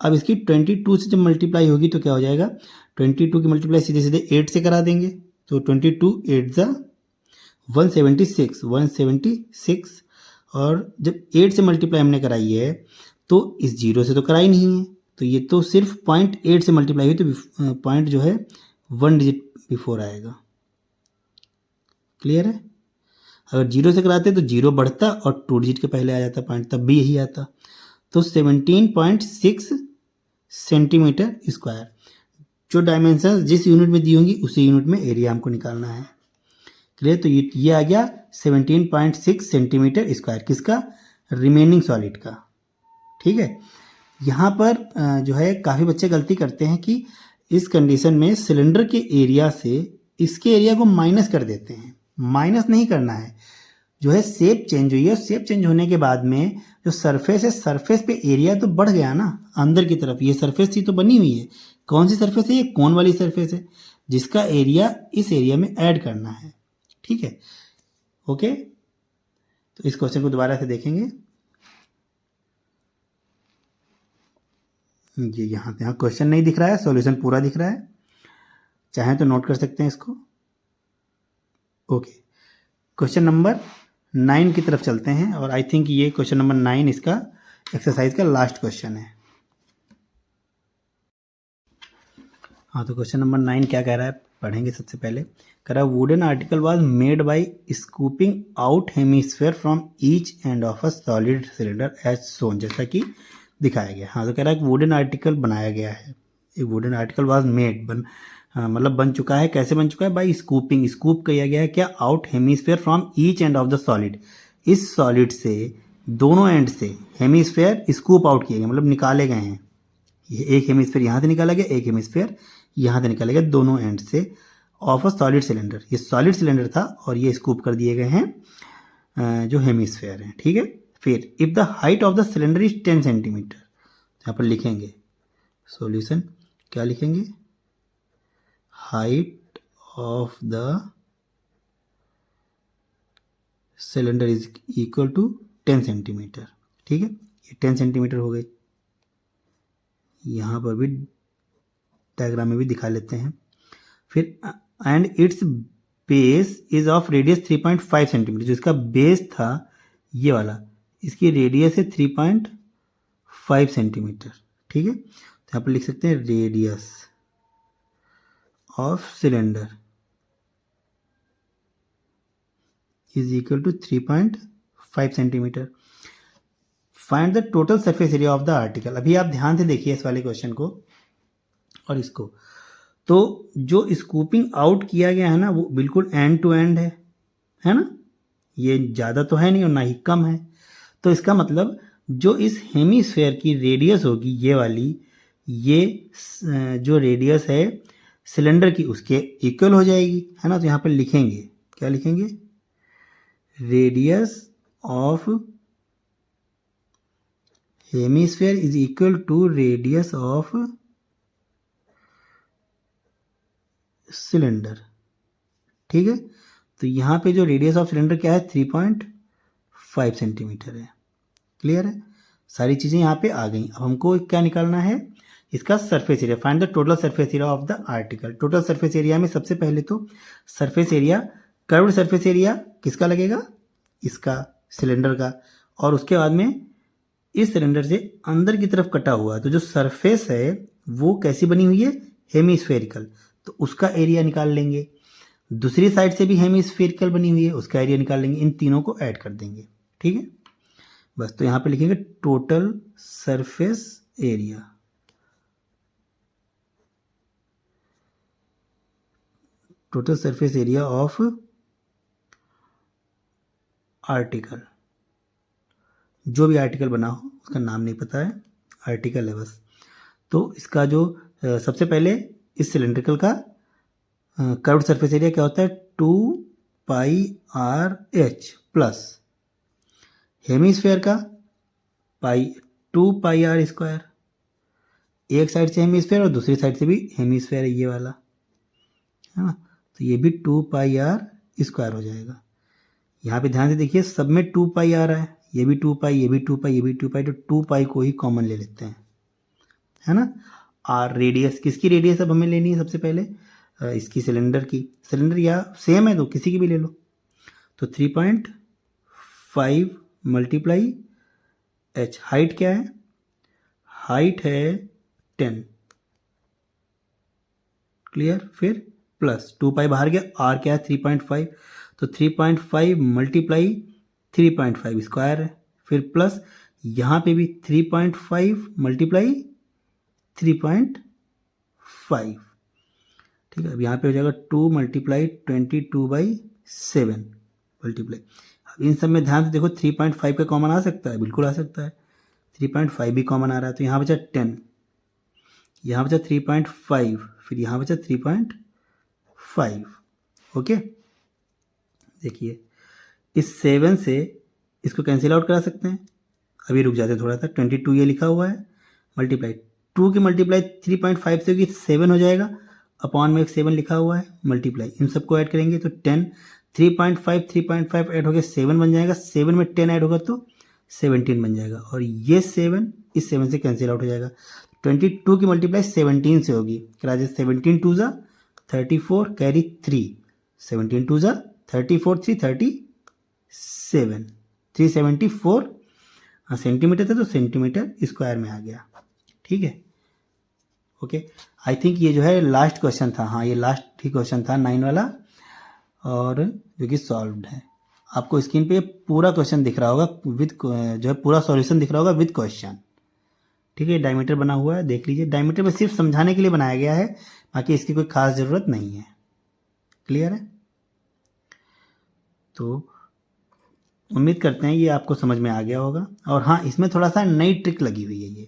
अब इसकी 22 से जब मल्टीप्लाई होगी तो क्या हो जाएगा, 22 की मल्टीप्लाई सीधे सीधे 8 से करा देंगे तो 22 8 ज़ा 176 और जब 8 से मल्टीप्लाई हमने कराई है तो इस 0 से तो कराई नहीं है तो ये तो सिर्फ 0.8 से मल्टीप्लाई हुई तो पॉइंट जो है 1 डिजिट बिफोर आएगा, क्लियर है। अगर 0 से कराते तो 0 बढ़ता और 2 डिजिट के पहले आ जाता पॉइंट, तब भी यही आता। तो 17.6 सेंटीमीटर स्क्वायर, जो डायमेंशन जिस यूनिट में दी होंगी उसी यूनिट में एरिया हमको निकालना है, क्लियर। तो ये आ गया 17.6 सेंटीमीटर स्क्वायर, किसका, रिमेनिंग सॉलिड का, ठीक है। यहाँ पर जो है काफ़ी बच्चे गलती करते हैं कि इस कंडीशन में सिलेंडर के एरिया से इसके एरिया को माइनस कर देते हैं। माइनस नहीं करना है, जो है शेप चेंज हुई है, शेप चेंज होने के बाद में जो सरफेस है, सरफेस पे एरिया तो बढ़ गया ना अंदर की तरफ। ये सरफेस थी तो बनी हुई है, कौन सी सरफेस है, ये कोन वाली सरफेस है जिसका एरिया इस एरिया में ऐड करना है, ठीक है। ओके, तो इस क्वेश्चन को दोबारा से देखेंगे। ये यहाँ क्वेश्चन नहीं दिख रहा है, सॉल्यूशन पूरा दिख रहा है, चाहें तो नोट कर सकते हैं इसको। ओके, क्वेश्चन नंबर 9 की तरफ चलते हैं और आई थिंक ये क्वेश्चन नंबर 9 इसका एक्सरसाइज का लास्ट क्वेश्चन है। हाँ, तो क्वेश्चन नंबर 9 क्या कह रहा है पढ़ेंगे। सबसे पहले कह रहा है wooden article was made by scooping out hemisphere from each end of a solid cylinder as shown, जैसा कि दिखाया गया। हाँ, तो कह रहा है कि वुडन आर्टिकल बनाया गया है, ये वुडन आर्टिकल वाज मेड मतलब बन चुका है। कैसे बन चुका है, बाय स्कूपिंग, स्कूप किया गया है क्या, out hemisphere from each end of the solid, इस सॉलिड से दोनों एंड से हेमिस्फेयर स्कूप आउट किए गए, मतलब निकाले गए हैं। ये एक हेमिस्फेयर यहाँ से निकाला गया, एक हेमिस्फेयर यहाँ से निकाला गया, दोनों एंड से ऑफ अ सॉलिड सिलेंडर। ये सॉलिड सिलेंडर था और ये स्कूप कर दिए गए हैं जो हेमिस्फेयर हैं, ठीक है। फिर if the height of the cylinder is 10 centimetre, यहाँ पर लिखेंगे सॉल्यूशन, क्या लिखेंगे, height of the cylinder is equal to 10 centimetre, ठीक है। ये 10 सेंटीमीटर हो गई, यहाँ पर भी डायग्राम में भी दिखा लेते हैं। फिर and it's base is of radius 3.5 centimetre, जो इसका बेस था ये वाला, इसकी रेडियस है 3.5 सेंटीमीटर, ठीक है। तो यहाँ पर लिख सकते हैं radius of cylinder is equal to 3.5 centimetre. Find the total surface area of the article. अभी आप ध्यान से देखिए इस वाले क्वेश्चन को और इसको, तो जो स्कूपिंग आउट किया गया है ना वो बिल्कुल एंड टू एंड है ना, ये ज़्यादा तो है नहीं और ना ही कम है। तो इसका मतलब जो इस हेमिस्फेयर की रेडियस होगी ये वाली, ये जो रेडियस है सिलेंडर की उसके इक्वल हो जाएगी, है ना। तो यहाँ पर लिखेंगे, क्या लिखेंगे, radius of hemisphere is equal to radius of cylinder, ठीक है। तो यहाँ पे जो रेडियस ऑफ सिलेंडर क्या है, 3.5 सेंटीमीटर है। क्लियर है, सारी चीज़ें यहाँ पे आ गई। अब हमको क्या निकालना है, इसका surface area. Find the total surface area of the article. Total surface area में सबसे पहले तो surface area, curved surface area किसका लगेगा, इसका, सिलेंडर का, और उसके बाद में इस सिलेंडर से अंदर की तरफ कटा हुआ, तो जो सरफेस है वो कैसी बनी हुई है, हेमिस्फेरिकल, तो उसका एरिया निकाल लेंगे। दूसरी साइड से भी हेमिस्फेरिकल बनी हुई है, उसका एरिया निकाल लेंगे। इन तीनों को ऐड कर देंगे, ठीक है। बस, तो यहाँ पे लिखेंगे total surface area, total surface area of article. जो भी आर्टिकल बना हो, उसका नाम नहीं पता है, आर्टिकल है बस। तो इसका जो सबसे पहले इस सिलेंड्रिकल का कर्व्ड सरफेस एरिया क्या होता है, 2πr/h प्लस हेमिस्फेयर का 2πr²। एक साइड से हेमिस्फेयर और दूसरी साइड से भी हेमिस्फेयर है ये वाला, है ना। तो ये भी 2πr² हो जाएगा। यहाँ पे ध्यान से देखिए, सब में 2π आ रहा है, ये भी 2π, ये भी 2π, ये भी 2π, तो 2π को ही कॉमन ले लेते हैं, है ना। और रेडियस, किसकी रेडियस अब हमें लेनी है, सबसे पहले इसकी, सिलेंडर की। सिलेंडर या सेम है तो किसी की भी ले लो। तो 3.5 मल्टीप्लाई h, हाइट क्या है, हाइट है 10, क्लियर। फिर प्लस 2π बाहर गया, r क्या है 3.5, तो 3.5 मल्टीप्लाई 3.5 स्क्वायर है। फिर प्लस यहाँ पे भी 3.5 मल्टीप्लाई 3.5, ठीक है। अब यहाँ पे हो जाएगा 2 मल्टीप्लाई 22/7 मल्टीप्लाई। अब इन सब में ध्यान से देखो, 3.5 का कॉमन आ सकता है, बिल्कुल आ सकता है, 3.5 भी कॉमन आ रहा है। तो यहाँ बचा 10, यहाँ बचा 3.5, फिर यहाँ बचा 3.5, ओके। देखिए, इस 7 से इसको कैंसिल आउट करा सकते हैं। अभी रुक जाते हैं थोड़ा सा, 22 ये लिखा हुआ है, मल्टीप्लाई 2 की मल्टीप्लाई 3.5 से होगी 7 हो जाएगा, अपॉन में एक 7 लिखा हुआ है, मल्टीप्लाई इन सबको ऐड करेंगे तो 10, 3.5 ऐड हो गया 7 बन जाएगा, 7 में 10 ऐड होगा तो 17 बन जाएगा, और ये 7 इस 7 से कैंसिल आउट हो जाएगा। 22 की मल्टीप्लाई 17 से होगी, क्या 17 2 ज़ा 34, कैरी 3, 17 2 ज़ा 34, 3 37, 374 सेंटीमीटर था, तो सेंटीमीटर स्क्वायर में आ गया, ठीक है, ओके। आई थिंक ये जो है लास्ट क्वेश्चन था, हाँ ये लास्ट ही क्वेश्चन था 9 वाला, और जो कि सॉल्व्ड है। आपको स्क्रीन पे पूरा क्वेश्चन दिख रहा होगा विद, जो है पूरा सॉल्यूशन दिख रहा होगा विद क्वेश्चन, ठीक है। डायमीटर बना हुआ है, देख लीजिए। डायमीटर में सिर्फ समझाने के लिए बनाया गया है, बाकी इसकी कोई खास ज़रूरत नहीं है, क्लियर है। तो उम्मीद करते हैं ये आपको समझ में आ गया होगा। और हाँ, इसमें थोड़ा सा नई ट्रिक लगी हुई है।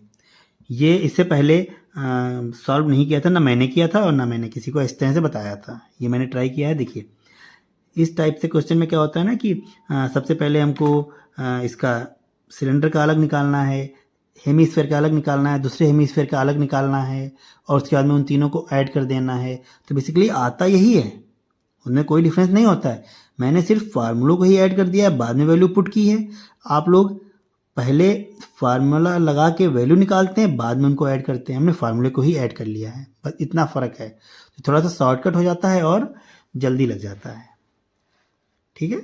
ये इससे पहले सॉल्व नहीं किया था, ना मैंने किया था और ना मैंने किसी को इस तरह से बताया था। ये मैंने ट्राई किया है। देखिए इस टाइप से क्वेश्चन में क्या होता है ना कि सबसे पहले हमको इसका सिलेंडर का अलग निकालना है, हेमीस्फेयर का अलग निकालना है, दूसरे हेमीस्फेयर का अलग निकालना है, और उसके बाद में उन तीनों को ऐड कर देना है। तो बेसिकली आता यही है, उनमें कोई डिफरेंस नहीं होता है। मैंने सिर्फ फार्मूलों को ही ऐड कर दिया है, बाद में वैल्यू पुट की है। आप लोग पहले फार्मूला लगा के वैल्यू निकालते हैं, बाद में उनको ऐड करते हैं। हमने फार्मूले को ही ऐड कर लिया है, बस इतना फ़र्क है। तो थोड़ा सा शॉर्टकट हो जाता है और जल्दी लग जाता है। ठीक है,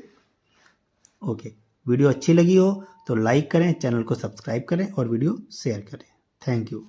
ओके। वीडियो अच्छी लगी हो तो लाइक करें, चैनल को सब्सक्राइब करें और वीडियो शेयर करें। Thank you.